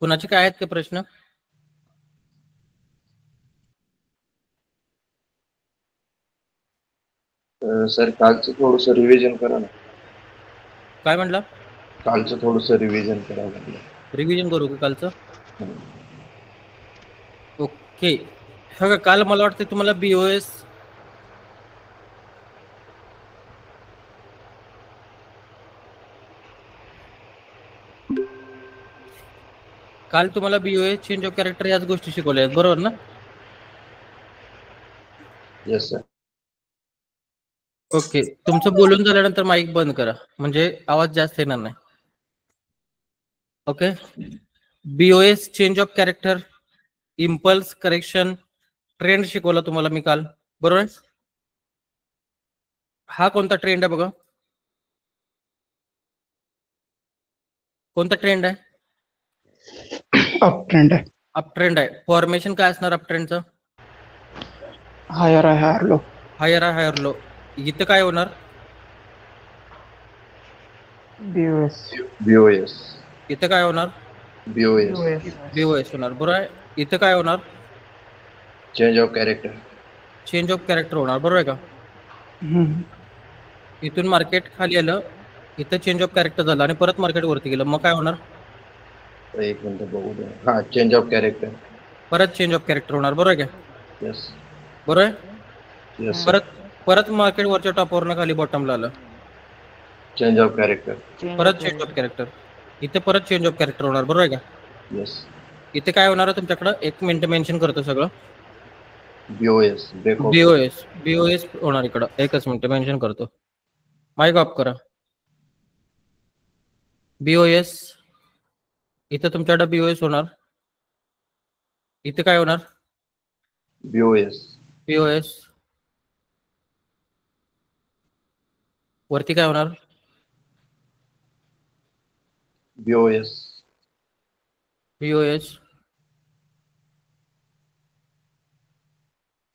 कुणाचे काय आहेत ते प्रश्न? सर कालचं थोडंसं रिव्हिजन करा ना. काय म्हणला? कालचं थोडंसं रिव्हिजन करा म्हटलं. रिव्हिजन करू का कालचं? ओके. बघा काल मला वाटतं तुम्हाला बीओएस काल तुम्हाला बीओएस चेंज ऑफ कॅरेक्टर याच गोष्टी शिकवल्या आहेत, बरोबर ना? Yes sir. ओके. तुमचं बोलून झाल्यानंतर माईक बंद करा, म्हणजे आवाज जास्त येणार नाही. Okay. BOS change of character, impulse correction, trend शिकवला तुम्हाला मी काल, बरोबर आहे? हा कोणता ट्रेंड आहे बघा? कोणता ट्रेंड आहे? अप ट्रेंड आहे. अप ट्रेंड आहे. फॉर्मेशन काय असणार अप ट्रेंडचं? हायर आहे, हायर लो. हायर आहे, हायर लो. इथं काय होणार? बीओएस. इथं काय होणार? बीओएस. बीओएस होणार, बरोबर आहे. इथं काय होणार? Change of character. Change of character होणार, बरोबर आहे का? इथून मार्केट खाली आलं, इथं चेंज ऑफ कॅरेक्टर झालं आणि परत मार्केट वरती गेलं, मग काय होणार? एक मिनिट बघू द्या. हा, चेंज ऑफ कॅरेक्टर. परत चेंज ऑफ कॅरेक्टर होणार, बरोबर आहे का? येस. बरोबर आहे. येस परत मार्केट वरच्या टॉपवरनं खाली बॉटमला आलं, चेंज ऑफ कॅरेक्टर. परत चेंज ऑफ कॅरेक्टर. इथे परत चेंज ऑफ कॅरेक्टर होणार, बरोबर आहे का? येस. इथे काय होणार आहे तुमच्याकडं? एक मिनिट मेन्शन करतो सगळं. बीओएस. बीओएस होणार इकडं. एकच मिनिट मेन्शन करतो. माईक ऑफ करा. बीओएस, इथं तुमच्याकडे बीओएस होणार. इथे काय होणार? बीओएस. वरती काय होणार? बीओएस.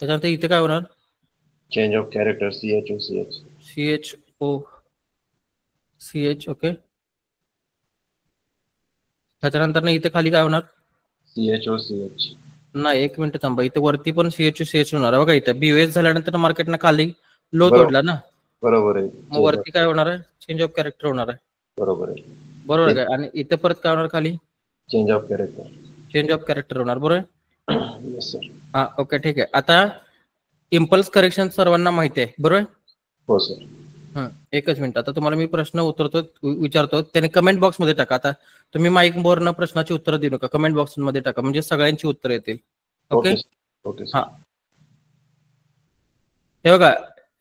त्याच्यानंतर इथे काय होणार? Change of character. CH. CH. Okay. त्याच्यानंतर इथे खाली काय होणार? CH. नाही, एक मिनिट थांबा. इथे वरती पण CH होणार बघा. इथे बीओएस झाल्यानंतर मार्केटनं खाली लो तोडला ना, बरोबर आहे. मग वरती काय होणार आहे? चेंज ऑफ कॅरेक्टर होणार आहे, बरोबर आहे. बरोबर आहे का? आणि इथे परत काय होणार? खाली चेंज ऑफ कॅरेक्टर होणार, बरोबर आहे? Yes sir. हा, ओके, ठीक आहे. आता इम्पल्स करेक्शन सर्वांना माहिती आहे, बरोबर आहे? हो सर. एकच मिनिट. आता तुम्हाला मी प्रश्न विचारतो, त्याने कमेंट बॉक्स मध्ये टाका. आता तुम्ही माईक वरनं प्रश्नाची उत्तरं देऊ नका, कमेंट बॉक्स मध्ये टाका, म्हणजे सगळ्यांची उत्तर येतील. ओके. हा, हे बघा,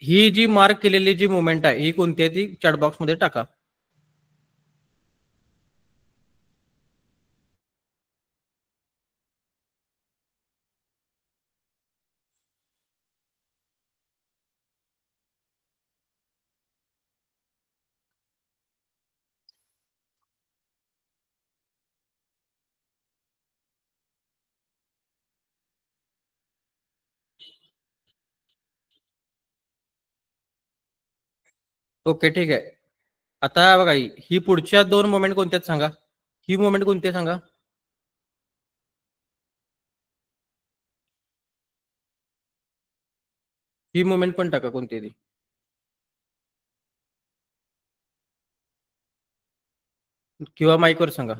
ही जी मार्क केलेली जी मुवमेंट आहे, ही कोणती आहे ती चॅट बॉक्स मध्ये टाका. ओके, ठीक आहे. आता बघा, ही पुढच्या दोन मोमेंट कोणत्या आहेत सांगा? ही मोमेंट कोणती आहे सांगा? ही मोमेंट पण टाका, कोणती आहे ती? किंवा माईकवर सांगा.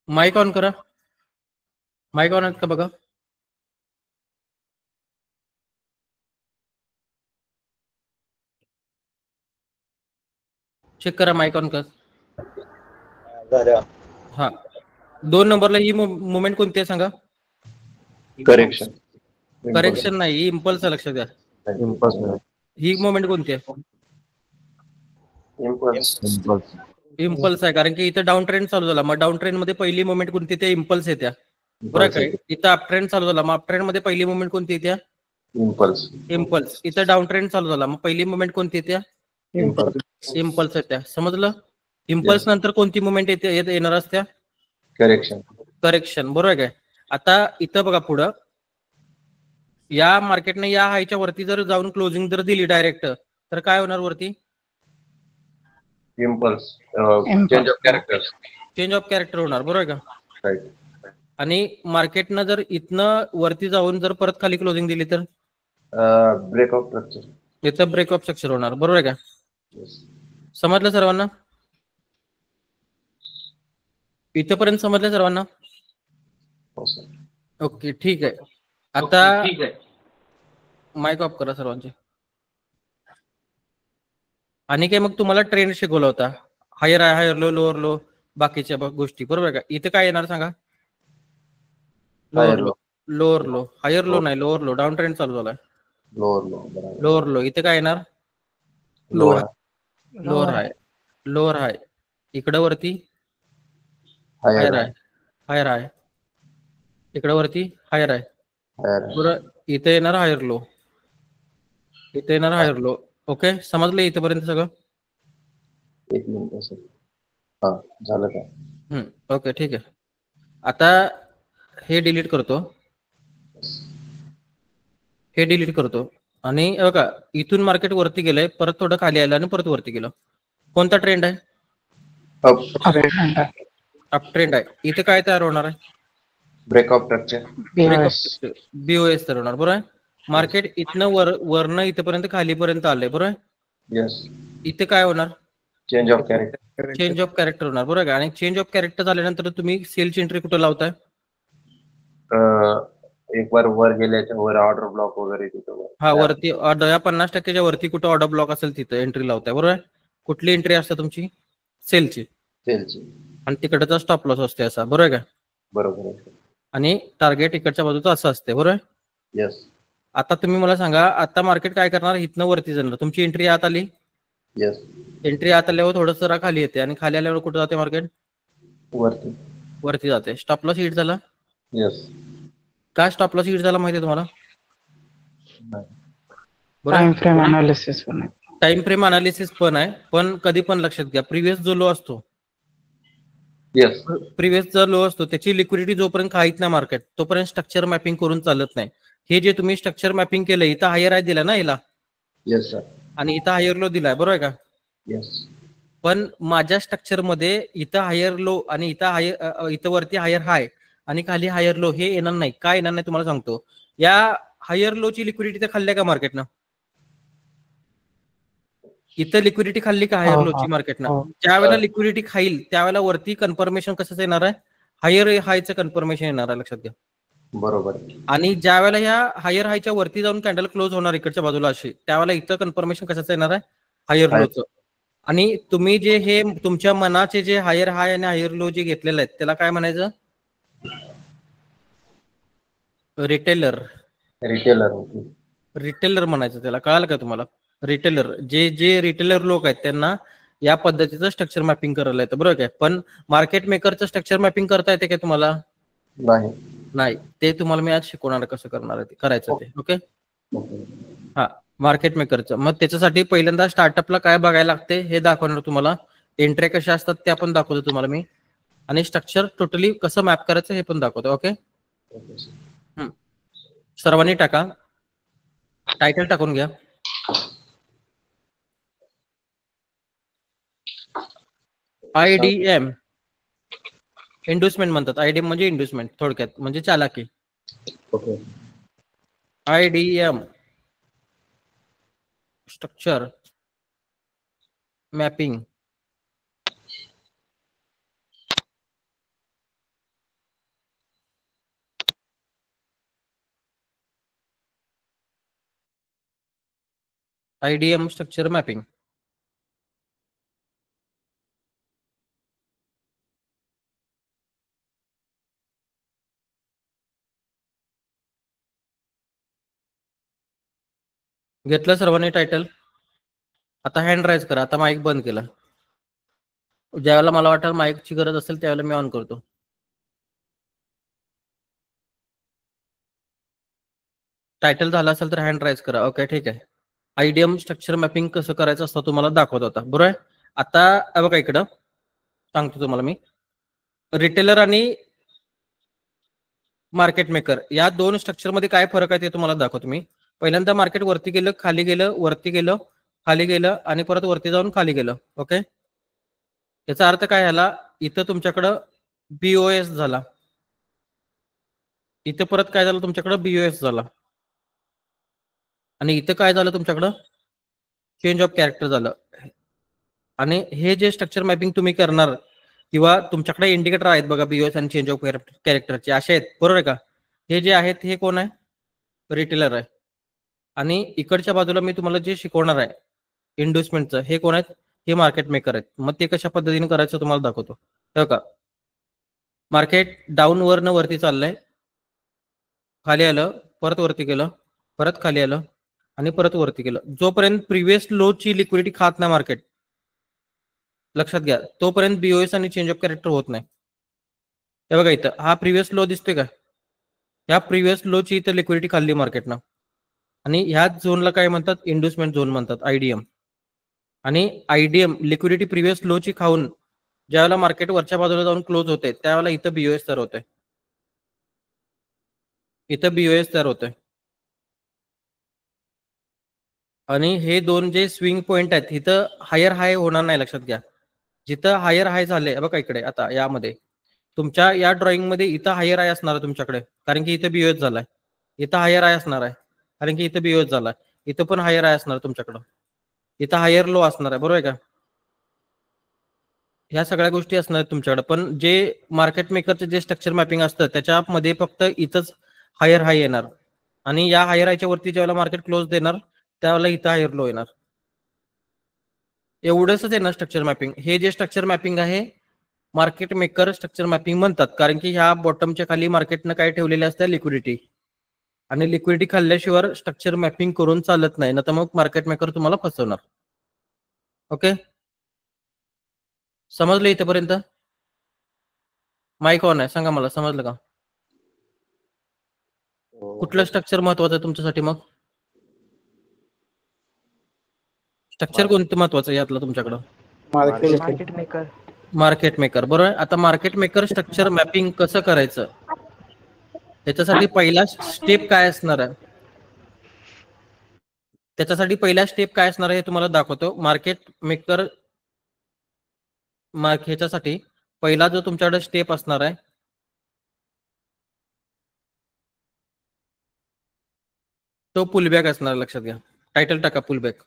माईक ऑन करा. माईक ऑन आहेत का बघा? चेक करा, माईक ऑन कर. हा, 2 नंबरला ही मुवमेंट कोणती आहे सांगा? करेक्शन. करेक्शन नाही, ही इम्पल्स आहे, लक्षात द्या. इम्पल्स. ही मुवमेंट कोणती आहे? इम्पल्स आहे, कारण की इथं डाऊन ट्रेंड चालू झाला. मग डाऊन ट्रेंड मध्ये पहिली मुवमेंट कोणती? ते इम्पल्स येत्या, बरोबर काय? इथं अप ट्रेंड चालू झाला, मग अप ट्रेंड मध्ये पहिली मुवमेंट कोणती येत्या? इम्पल्स. इम्पल्स. इथं डाऊन ट्रेंड चालू झाला, मग पहिली मुवमेंट कोणती येत्या? इम्पल्स येत्या. समजलं? इम्पल्स नंतर कोणती मुवमेंट येणार असत्या? करेक्शन. करेक्शन, बरोबर काय? आता इथं बघा, पुढं या मार्केटने या हायच्या वरती जर जाऊन क्लोजिंग जर दिली डायरेक्ट, तर काय होणार वरती? Impulse. Change of character. Change of character होणार, बरोबर का? राईट. आणि मार्केटनं जर इथनं वरती जाऊन जर परत खाली क्लोजिंग दिली तर ब्रेक ऑफ स्ट्रक्चर. इथं ब्रेक ऑफ स्ट्रक्चर होणार, बरोबर का? समजलं सर्वांना? इथपर्यंत समजलं सर्वांना? ओके, ठीक आहे. आता माईक ऑफ करा सर्वांचे. आणि काय मग तुम्हाला ट्रेंड शिकवला होता, हायर आहे, हायर लो, लोअर लो, बाकीच्या गोष्टी, बरोबर का? इथे काय येणार सांगा? Lower low. Lower low, higher low नाही, लोअर लो. डाऊन ट्रेंड चालू झालाय. Lower low. इथे काय येणार? Lower high. Lower high. इकडं वरती हायर आहे. हायर आहे. इकडं वरती हायर आहे. बरं, इथे येणार हायर लो. इथे येणार हायर लो. ओके, समजलं इथेपर्यंत सगळं? एक मिनिट सर. हा, झालं का? ओके, ठीक आहे. आता हे डिलीट करतो, हे डिलीट करतो. आणि बघा, इथून मार्केट वरती गेलंय, परत थोडं खाली आलं आणि परत वरती गेलं. कोणता ट्रेंड आहे? अप ट्रेंड आहे. इथे काय तयार होणार आहे? Break of structure. बीओएस तयार होणार, बरोबर आहे? मार्केट इथनं वरनं इथपर्यंत खालीपर्यंत आलंय, बरोबर आहे? यस. इथे काय होणार? Change of character. Change of character होणार, बरोबर आहे? आणि चेंज ऑफ कॅरेक्टर झाल्यानंतर तुम्ही सेलची एंट्री कुठं लावताय? एक बार वर गेल्याच्या वर ऑर्डर ब्लॉक वगैरे तिथं. हा, वरती ऑर्डर, या 50%च्या वरती कुठं ऑर्डर ब्लॉक असेल तिथं एंट्री लावताय, बरोबर आहे? कुठली एंट्री असते तुमची? सेलची. आणि तिकडचा स्टॉप लॉस असते असा, बरोबर आहे का? बरोबर. आणि टार्गेट इकडच्या बाजूचं असं असते, बरोबर आहे? यस. आता तुम्ही मला सांगा, आता मार्केट काय करणार? इथनं वरती जाणार. तुमची एंट्री आत आली. यस. एंट्री आत आल्यावर थोडंसं जरा खाली येते, आणि खाली आल्यावर कुठं जाते मार्केट? वरती जाते. स्टॉप लॉस हिट झाला. यस. काय स्टॉप लॉस हिट झाला माहिती आहे तुम्हाला? टाइम फ्रेम अनालिसिस पण आहे. टाइम फ्रेम अनालिसिस पण आहे, पण कधी पण लक्षात घ्या, प्रिव्हियस जो लो असतो, प्रिव्हियस जो लो असतो, त्याची लिक्विडिटी जोपर्यंत खाईत नाही मार्केट, तोपर्यंत स्ट्रक्चर मॅपिंग करून चालत नाही. हे जे तुम्ही स्ट्रक्चर मॅपिंग केलं, इथं हायर आहे दिला ना हिला, यस सर, आणि इथं हायर लो दिलाय, बरोबर का? यस. पण माझ्या स्ट्रक्चर मध्ये इथं हायर लो आणि इथं वरती हायर हाय आणि खाली हायर लो हे येणार नाही. काय येणार नाही तुम्हाला सांगतो. या हायर लो ची लिक्विडिटी तर खाल्ल्या का मार्केटनं? इथं लिक्विडिटी खाल्ली का हायर लोची मार्केटनं? ज्या वेळेला लिक्विडिटी खाईल त्यावेळेला वरती कन्फर्मेशन कसं येणार आहे? हायर हायचं कन्फर्मेशन येणार आहे, लक्षात घ्या. बरोबर. आणि ज्या वेळेला ह्या हायर हायच्या वरती जाऊन कॅन्डल क्लोज होणार इकडच्या बाजूला अशी, त्यावेळेला इथं कन्फर्मेशन कशाचं येणार आहे? हायर लोचं. आणि तुम्ही जे हे तुमच्या मनाचे जे हायर हाय आणि हायर लो जे घेतलेले आहेत त्याला काय म्हणायचं? रिटेलर म्हणायचं त्याला. कळालं का तुम्हाला? रिटेलर, जे रिटेलर लोक आहेत त्यांना या पद्धतीचं स्ट्रक्चर मॅपिंग करायला येतं, बरोबर काय? पण मार्केट मेकरचं स्ट्रक्चर मॅपिंग करता येते का तुम्हाला? नाही. ते तुम्हाला मी आज शिकवणार कसं करणार आहे, करायचं ते. ओके, हा, मार्केट मेकरचं. मग त्याच्यासाठी पहिल्यांदा स्टार्टअपला काय बघायला लागते हे दाखवणार तुम्हाला. एंट्री कशा असतात त्या पण दाखवतो तुम्हाला मी, आणि स्ट्रक्चर टोटली कसं मॅप करायचं हे पण दाखवतो. ओके, सर्वांनी टाका, टायटल टाकून घ्या. IDM इंडस्टमेंट म्हणतात. IDM म्हणजे इंडस्टमेंट, थोडक्यात म्हणजे चालाकी. IDM structure mapping. IDM structure mapping. घेतलं सर्वांनी टायटल. आता हँड राईज करा. आता माईक बंद केला. ज्यावेळेला मला वाटेल माईकची गरज असेल त्यावेळेला मी ऑन करतो. टायटल झाला असेल तर हँड राईज करा. ओके, ठीक आहे. आयडीएम स्ट्रक्चर मॅपिंग कसं करायचं असतं तुम्हाला दाखवत होता, बरोबर आहे. आता बघा इकडं सांगतो तुम्हाला मी. रिटेलर आणि मार्केट मेकर या दोन स्ट्रक्चर मध्ये काय फरक आहे ते तुम्हाला दाखवतो मी. पहिल्यांदा मार्केट वरती गेलं, खाली गेलं, वरती गेलं, खाली गेलं आणि परत वरती जाऊन खाली गेलं. ओके, याचा अर्थ काय झाला, इथं तुमच्याकडं बीओएस झाला, इथं परत काय झालं तुमच्याकडं बीओएस झाला, आणि इथं काय झालं तुमच्याकडं चेंज ऑफ कॅरेक्टर झालं. आणि हे जे स्ट्रक्चर मॅपिंग तुम्ही करणार किंवा तुमच्याकडे इंडिकेटर आहेत बघा बीओएस आणि चेंज ऑफ कॅरेक्टरचे असे आहेत, बरोबर आहे का. हे जे आहेत हे कोण आहे, रिटेलर आहे. आणि इकडच्या बाजूला मी तुम्हाला जे शिकवणार आहे इन्व्हेस्टमेंटचं हे कोण आहेत, हे मार्केट मेकर आहेत. मग ते कशा पद्धतीने करायचं तुम्हाला दाखवतो. हो का, मार्केट डाऊन वरनं वरती चाललंय, खाली आलं, परत वरती गेलं, परत खाली आलं आणि परत वरती गेलं. जोपर्यंत प्रिव्हियस लोची लिक्विडिटी खात नाही मार्केट, लक्षात घ्या, तोपर्यंत बीओएस आणि चेंज ऑफ कॅरेक्टर होत नाही. हे बघा इथं हा प्रिव्हियस लो दिसतोय का, ह्या प्रिव्हियस लोची इथं लिक्विडिटी खाल्ली मार्केटनं. आणि ह्याच झोनला काय म्हणतात, इन्व्हेस्टमेंट झोन म्हणतात, आयडीएम. आणि आयडीएम लिक्विडिटी प्रिव्हियस लोची खाऊन ज्यावेळेला मार्केट वरच्या बाजूला जाऊन क्लोज होते त्यावेळेला इथं बीओएस तयार होते, इथं बीओएस तयार होते. आणि हे दोन जे स्विंग पॉइंट आहेत इथं हायर हाय होणार नाही, लक्षात घ्या. जिथं हायर हाय झाले बघा इकडे, आता यामध्ये तुमच्या या ड्रॉइंग मध्ये इथं हायर हाय असणार आहे तुमच्याकडे, कारण की इथं बीओएस झालाय. इथं हायर हाय असणार आहे कारण की इथं बीओएस झालाय. इथं पण हायर हाय असणार तुमच्याकडं, इथं हायर लो असणार आहे, बरोबर आहे का. ह्या सगळ्या गोष्टी असणार आहेत तुमच्याकडे. पण जे मार्केट मेकरचे जे स्ट्रक्चर मॅपिंग असतं त्याच्यामध्ये फक्त इथंच हायर हाय येणार, आणि या हायर हायच्या वरती ज्यावेळेला मार्केट क्लोज देणार त्यावेळेला इथं हायर लो येणार. एवढंच आहे ना स्ट्रक्चर मॅपिंग. हे जे स्ट्रक्चर मॅपिंग आहे मार्केट मेकर स्ट्रक्चर मॅपिंग म्हणतात, कारण की ह्या बॉटमच्या खाली मार्केटनं काय ठेवलेले असते, लिक्विडिटी. आणि लिक्विडिटी खाल्ल्याशिवाय स्ट्रक्चर मॅपिंग करून चालत नाही, ना तर मग मार्केट मेकर तुम्हाला फसवणार. ओके, समजलं इथेपर्यंत. माईक ऑन आहे, सांगा मला समजलं का. कुठलं स्ट्रक्चर महत्वाचं आहे तुमच्यासाठी, मग स्ट्रक्चर कोणतं महत्वाचं आहे यातलं तुमच्याकडं. Market maker. मार्केट मेकर, बरोबर आहे. आता मार्केट मेकर स्ट्रक्चर मॅपिंग कसं करायचं, त्याच्यासाठी पहिला स्टेप काय असणार आहे, त्याच्यासाठी पहिला स्टेप काय असणार आहे हे तुम्हाला दाखवतो. मार्केट मेकर ह्याच्यासाठी पहिला जो तुमच्याकडे स्टेप असणार आहे तो पुलबॅक असणार, लक्षात घ्या. टायटल टाका पुलबॅक.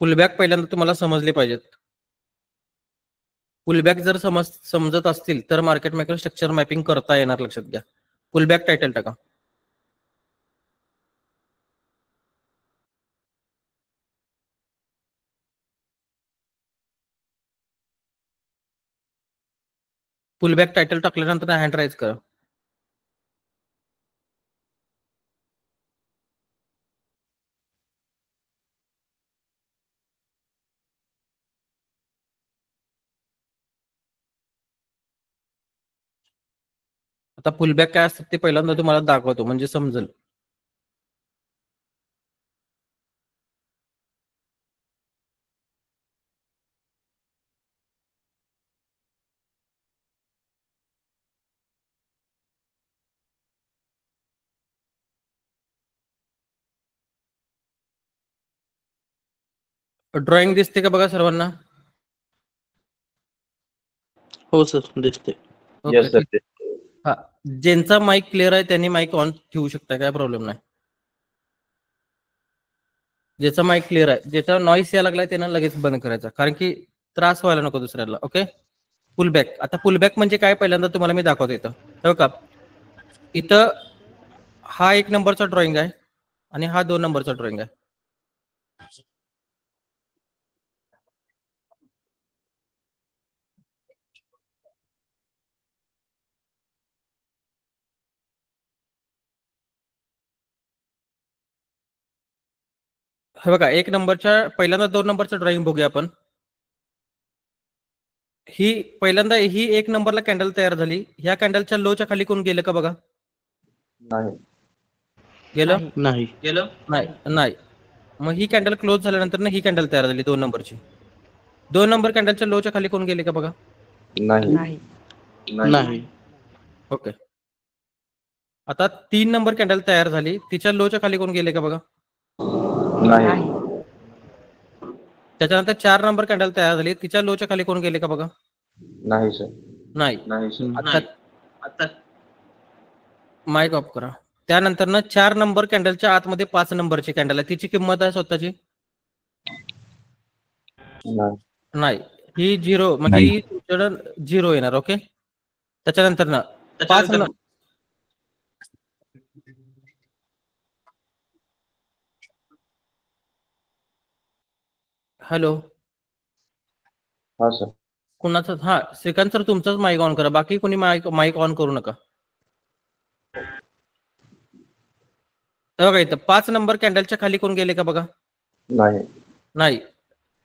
पुलबॅक पहिल्यांदा तुम्हाला समजले पाहिजेत. पुलबॅक जर समजत असतील तर मार्केट मेकर स्ट्रक्चर मॅपिंग करता येणार, लक्षात घ्या. पुलबॅक टायटल टाका. पुलबॅक टायटल टाकल्यानंतर हँड राईज करा. आता पुलबॅक काय असतं ते पहिल्यांदा तुम्हाला दाखवतो म्हणजे समजेल. ड्रॉइंग दिसते का बघा सर्वांना. हो सर, दिसते. Okay, yes sir. ठीक. हा, ज्यांचा माईक क्लिअर आहे त्यांनी माईक ऑन ठेवू शकता, काय प्रॉब्लेम नाही. ज्याचा माईक क्लिअर आहे, ज्याचा नॉईस यायला लागलाय त्यानं लगेच बंद करायचा, कारण की त्रास व्हायला नको दुसऱ्याला. Okay, pullback. आता पुलबॅक म्हणजे काय पहिल्यांदा तुम्हाला मी दाखवतो. इथं हो का, इथं हा 1 नंबरचा ड्रॉइंग आहे आणि हा 2 नंबरचा ड्रॉइंग आहे. हे बघा, एक नंबरच्या पहिल्यांदा 2 नंबरचं ड्रॉइंग बघूया आपण. ही पहिल्यांदा ही 1 नंबरला कॅन्डल तयार झाली. ह्या कॅन्डलच्या लोच्या खाली कोण गेलं का बघा? नाही. गेलं? नाही. नाही. नाही. मग ही कॅन्डल क्लोज झाल्यानंतर ना ही कॅन्डल तयार झाली 2 नंबरची. 2 नंबर कॅन्डलच्या लोच्या खाली कोण गेले का बघा? नाही. नाही. नाही. ओके. आता 3 नंबर कॅन्डल तयार झाली. तिच्या लोच्या खाली कोण गेले का बघा? नाही. नाही. त्याच्यानंतर 4 नंबर कॅन्डल तयार झाली. तिच्या लोच्या खाली कोण गेले का बघा? नाही सर. नाही. हम्म. आता माईक ऑफ करा. त्यानंतर ना 4 नंबर कॅन्डलच्या आतमध्ये 5 नंबरची कॅन्डल आहे. तिची किंमत आहे स्वतःची? नाही. नाही. ही 0 म्हणजे ही तुमच्याकडे 0 येणार. ओके. त्याच्यानंतर ना 5 हॅलो. हा सर. कुणाचं? हा, श्रीकांत सर तुमचाच माईक ऑन करा. बाकी कोणी माईक ऑन करू नका. हे बघा, इथं 5 नंबर कॅन्डलच्या खाली कोण गेले का बघा? नाही. नाही.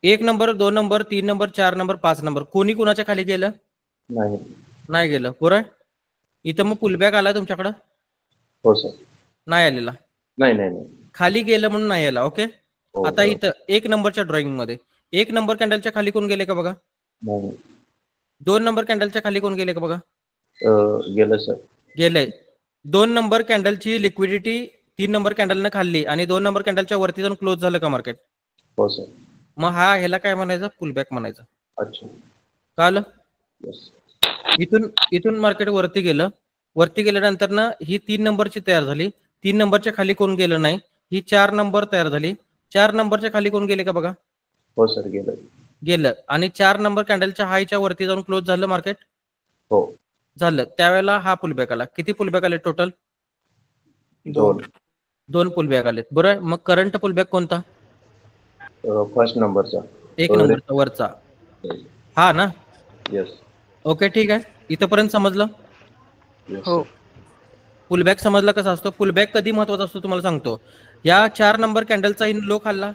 1 number, 2 number, 3 number, 4 number, 5 number कोणी कुणाच्या खाली गेलं? नाही. नाही गेलं. बरोबर. इथं मग पुलबॅक आला तुमच्याकडं? हो सर. नाही आलेला. नाही. नाही. नाही. खाली गेलं म्हणून नाही आला. ओके. हो, आता बरोबर. इथं 1 नंबरच्या ड्रॉइंग मध्ये 1 नंबर कॅन्डलच्या खाली कोण गेले का बघा? नाही. 2 नंबर कॅन्डलच्या खाली कोण गेले का बघा? गेलं सर. गेलंय. 2 नंबर कॅन्डलची लिक्विडिटी 3 नंबर कॅन्डलनं खाल्ली आणि 2 नंबर कॅन्डलच्या वरती जाऊन क्लोज झालं का मार्केट? हो सर. मग ह्याला काय म्हणायचं? पुलबॅक म्हणायचं. अच्छा. कळलं? येस. इथून मार्केट वरती गेलं. वरती गेल्यानंतर ना ही 3 नंबरची तयार झाली. 3 नंबरच्या खाली कोण गेलं नाही. ही 4 नंबर तयार झाली. 4 नंबरच्या खाली कोण गेले का बघा? हो सर. गेलं. गेलं. आणि 4 नंबर कॅन्डलच्या हायच्या वरती जाऊन क्लोज झालं मार्केट? हो. झालं. त्यावेळेला हा पुलबॅक आला. किती पुलबॅक आले टोटल? 2. 2 पुलबॅक आलेत. बरोबर. मग करंट पुलबॅक कोणता? फर्स्ट नंबरचा. 1 नंबरचा वरचा. हा ना? येस. ओके, ठीक आहे. इथपर्यंत समजलं? येस हो. सर. पुलबॅक समजला कसा असतो? पुलबॅक कधी महत्वाचा असतो तुम्हाला सांगतो. या 4 नंबर कॅन्डलचा लो खाल्ला.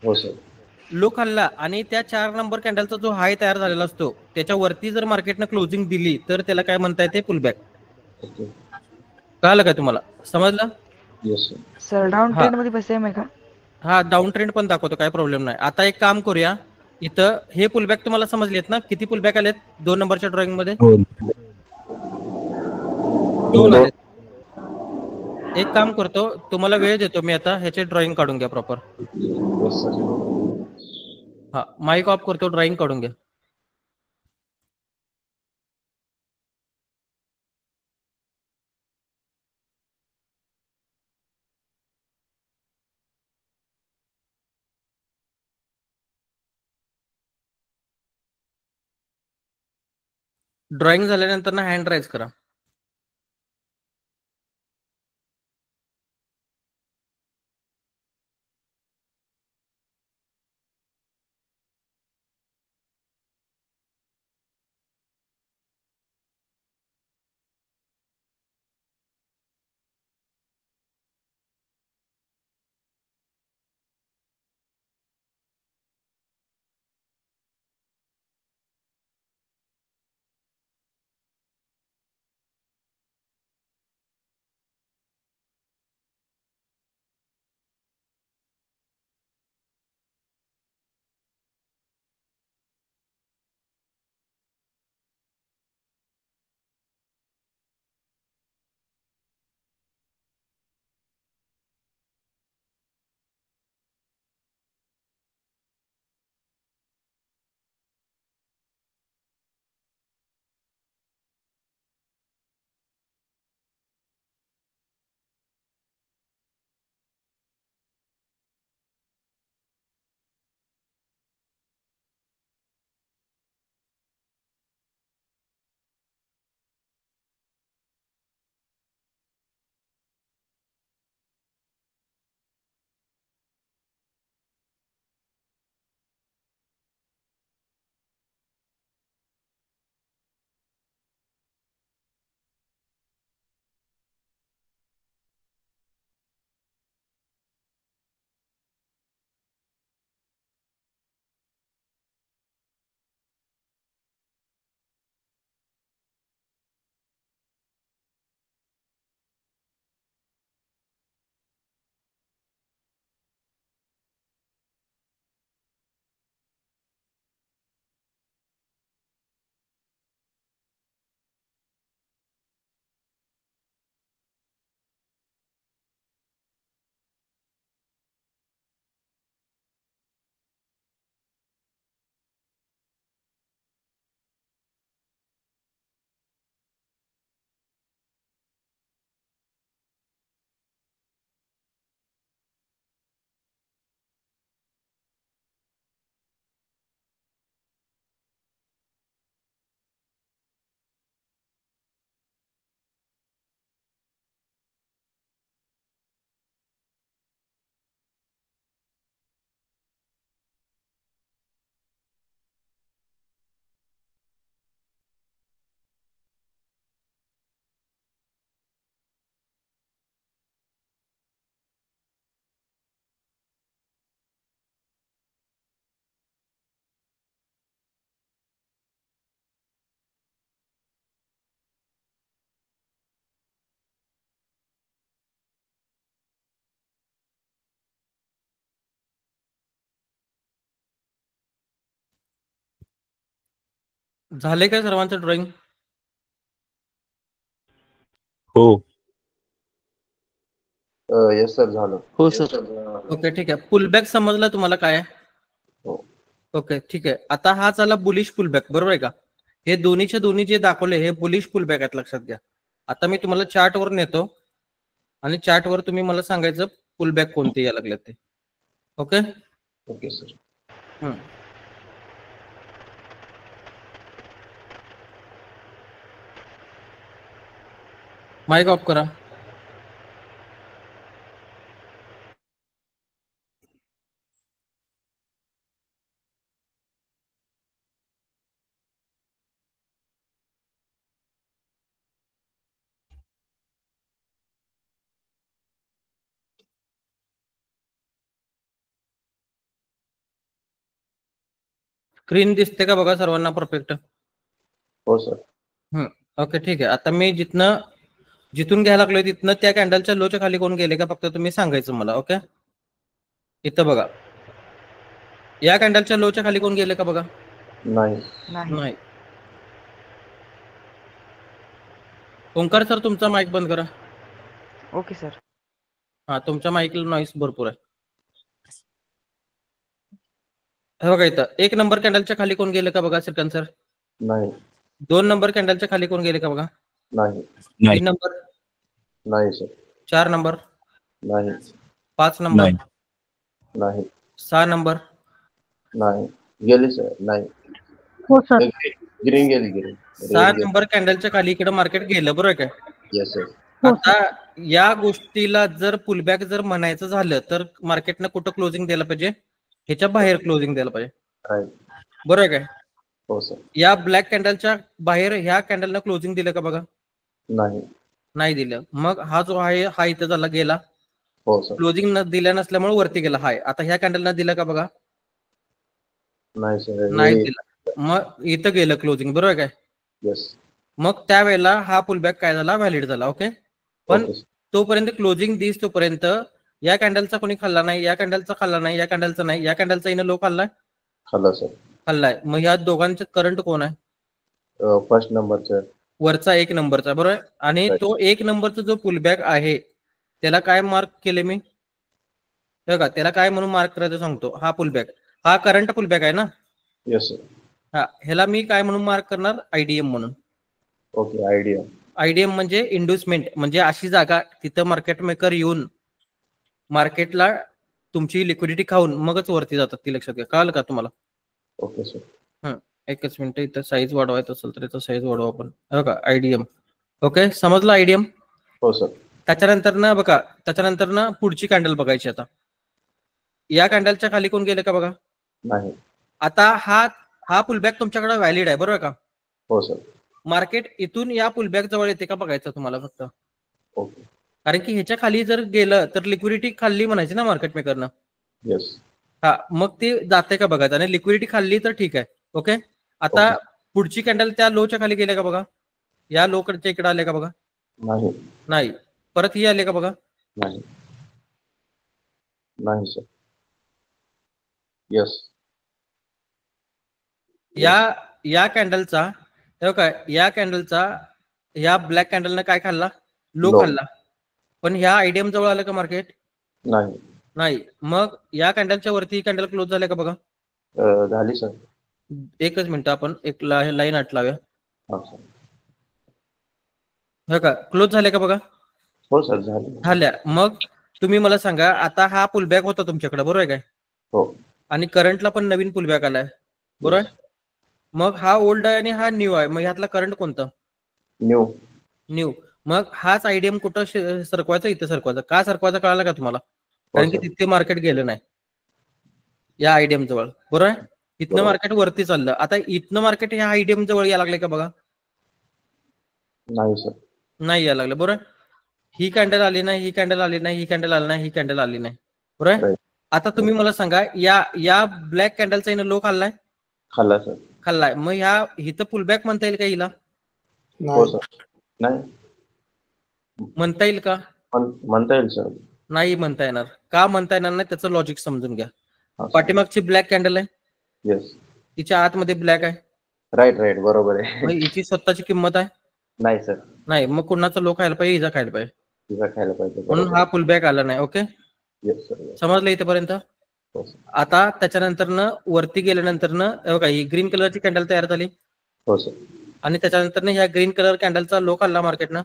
हो सर. लो खाल्ला आणि त्या 4 नंबर कॅन्डलचा जो हाय तयार झालेला असतो त्याच्यावरती जर मार्केटनं क्लोजिंग दिली तर त्याला काय म्हणता येते? पुलबॅक. ओके. कळालं का तुम्हाला? समजलं? Yes sir. सर डाऊन हा. ट्रेंड मध्ये पण सेम आहे का? हा, डाऊन ट्रेंड पण दाखवतो, काय प्रॉब्लेम नाही. आता एक काम करूया. इथं हे पुलबॅक तुम्हाला समजलेत ना? किती पुलबॅक आलेत 2 नंबरच्या ड्रॉइंग मध्ये? 2 2. आलेत. एक काम करतो, तुम्हाला वेळ देतो मी आता. ह्याचे ड्रॉइंग काढून घ्या प्रॉपर. Yes sir. हा, माईक ऑफ करतो, ड्रॉइंग काढून घ्या. ड्रॉइंग झाल्यानंतर ना हँड राईज करा. झाले काय सर्वांचं ड्रॉइंग? हो. येस सर झालं. हो सर. ओके ठीक आहे. पुलबॅक समजलं तुम्हाला काय आहे? हो. ओके ठीक आहे. आता हा झाला बुलिश पुलबॅक, बरोबर आहे का? हे दोन्हीचे दोन्ही जे दाखवले हे बुलिश पुलबॅक आहेत, लक्षात घ्या. आता मी तुम्हाला चार्टवर नेतो आणि चार्टवर तुम्ही मला सांगायचं पुलबॅक कोणते या लागले ते. Okay okay sir. Mike off करा. स्क्रीन दिसते का बघा सर्वांना परफेक्ट? हो सर. ओके ठीक आहे. आता मी जिथून घ्यायला लागलोय तिथनं त्या कॅन्डलच्या लोच्या खाली कोण गेले का फक्त तुम्ही सांगायचं मला. ओके इथं बघा, या कॅन्डलच्या लोच्या खाली कोण गेले का बघा? नाही. ओंकार सर तुमचा माईक बंद करा. Okay sir. हा तुमच्या माईकला नॉईस भरपूर आहे. हे बघा इथं 1 नंबर कॅन्डलच्या खाली कोण गेले का बघा श्रीकांत सर? नाही. 2 नंबर कॅन्डलच्या खाली कोण गेले का बघा? नाही. 3 नंबर? नाही सर. 4 नंबर? नाही. 5 नंबर? नाही. 6 नंबर? नाही. गेली सर. नाही. हो सर. ग्रीन गेली. 6 नंबर कॅन्डलच्या खाली इकडे मार्केट गेलं, बरोबर काय? Yes sir. आता या गोष्टीला जर पुलबॅक जर म्हणायचं झालं तर मार्केटनं कुठं क्लोजिंग द्यायला पाहिजे? ह्याच्या बाहेर क्लोजिंग द्यायला पाहिजे, बरोबर आहे काय? हो सर. या ब्लॅक कॅन्डलच्या बाहेर ह्या कॅन्डलनं क्लोजिंग दिलं का बघा? नाही दिलं. मग हा जो आहे हा इथं झाला गेला. हो सर. क्लोजिंग न दिल्या नसल्यामुळे वरती गेला हाय. आता ह्या कॅन्डलनं दिलं का बघा? नाही सर. नाही दिलं. मग इथं गेलं क्लोजिंग, बरोबर काय? येस. मग त्यावेळेला हा पुलबॅक काय झाला? व्हॅलिड झाला. ओके पण तोपर्यंत क्लोजिंग दिस तोपर्यंत या कॅन्डलचा कोणी खाल्ला नाही, या कॅन्डलचा खाल्ला नाही, या कॅन्डलचा नाही, या कॅन्डलचा इनं लो खाल्लाय. खाल्लाय. मग या दोघांचे करंट कोण आहे? फर्स्ट नंबरचा वरचा 1 नंबरचा, बरोबर. आणि तो 1 नंबरचा जो पुलबॅक आहे त्याला काय मार्क केले मी? बघा त्याला काय म्हणून मार्क करायचं सांगतो. हा पुलबॅक, हा करंट पुलबॅक आहे ना? Yes sir. हा ह्याला मी काय म्हणून मार्क करणार? आयडीएम म्हणून. ओके. आयडीएम म्हणजे इंड्युसमेंट, म्हणजे अशी जागा तिथं मार्केट मेकर येऊन मार्केटला तुमची लिक्विडिटी खाऊन मगच वरती जातात, ती लक्षात घ्या. कळलं का तुम्हाला? Okay sir. एकच मिनिट, इथं साईज वाढवायचं असेल तर याचा साईज वाढवा आपण. बघा आयडीएम. ओके समजलं आयडीएम? हो सर. त्याच्यानंतर ना बघा, त्याच्यानंतर ना पुढची कॅन्डल बघायची. आता या कॅन्डलच्या खाली कोण गेले का बघा? नाही. आता हा पुलबॅक तुमच्याकडे व्हॅलिड आहे, बरोबर का? हो सर. मार्केट इथून या पुलबॅक जवळ येते का बघायचं तुम्हाला फक्त. ओके. कारण की ह्याच्या खाली जर गेलं तर लिक्विडिटी खाल्ली म्हणायची ना मार्केट मेकरनं. येस. हा मग ती जाते का बघायचं, आणि लिक्विडिटी खाल्ली तर ठीक आहे. ओके आता पुढची कॅन्डल त्या लोच्या खाली गेले का बघा? या लो कडच्या इकडे आले का बघा? नाही. परत ही आले का बघा? नाही सर. येस. या कॅन्डलचा या कॅन्डलचा या ब्लॅक कॅन्डलनं काय खाल्ला? लो खाल्ला. पण ह्या आयडीएम जवळ आलं का मार्केट? नाही. मग या कॅन्डलच्या वरती कॅन्डल क्लोज झाले का बघा? झाली सर. एकच मिनिट, आपण एक लाईन आत लावूया. हो का क्लोज झाले का बघा? हो सर. झाल्या. मग तुम्ही मला सांगा, आता हा पुलबॅक होता तुमच्याकडे, बरोबर आहे काय? हो. आणि करंटला पण नवीन पुलबॅक आलाय, बरोबर. मग हा ओल्ड आहे आणि हा न्यू आहे. मग ह्यातला करंट कोणता? न्यू. मग हाच आयडीएम कुठं सरकवायचा? इथं सरकवायचा. का सरकवायचा कळालं का तुम्हाला? कारण की तिथे मार्केट गेलं नाही या आयडीएम जवळ, बरोबर. इथनं मार्केट वरती चाललं. आता इथनं मार्केट ह्या आयडीएम जवळ यायला लागले का बघा? नाही सर. नाही यायला लागलं, बरोबर. ही कॅन्डल आली नाही, ही कॅन्डल आली नाही, ही कॅन्डल आली नाही, ही कॅन्डल आली नाही, बरोबर. आता तुम्ही मला सांगा, या ब्लॅक कॅन्डलचा हिनं लो खाल्लाय? खाल्लाय. मग ह्या इथं पुलबॅक म्हणता येईल का हिला? नाही. म्हणता येईल का? म्हणता येईल सर. नाही म्हणता येणार. का म्हणता येणार नाही त्याचं लॉजिक समजून घ्या. पाठीमागची ब्लॅक कॅन्डल आहे, येस. तिच्या आतमध्ये ब्लॅक आहे, राईट राईट बरोबर आहे. मग हिची स्वतःची किंमत आहे नाही सर, नाही, मग कुणाचा लो खायला पाहिजे, हिचा खायला पाहिजे, तुझा खायला पाहिजे. म्हणून हा पुल बॅक आला नाही. Okay, yes sir, yes. समजलं इथेपर्यंत. हो सर. आता त्याच्यानंतर वरती गेल्यानंतर बघा ही ग्रीन कलरची कॅन्डल तयार झाली हो सर. आणि त्याच्यानंतर ह्या ग्रीन कलर कॅन्डलचा लो खाल्ला मार्केटनं,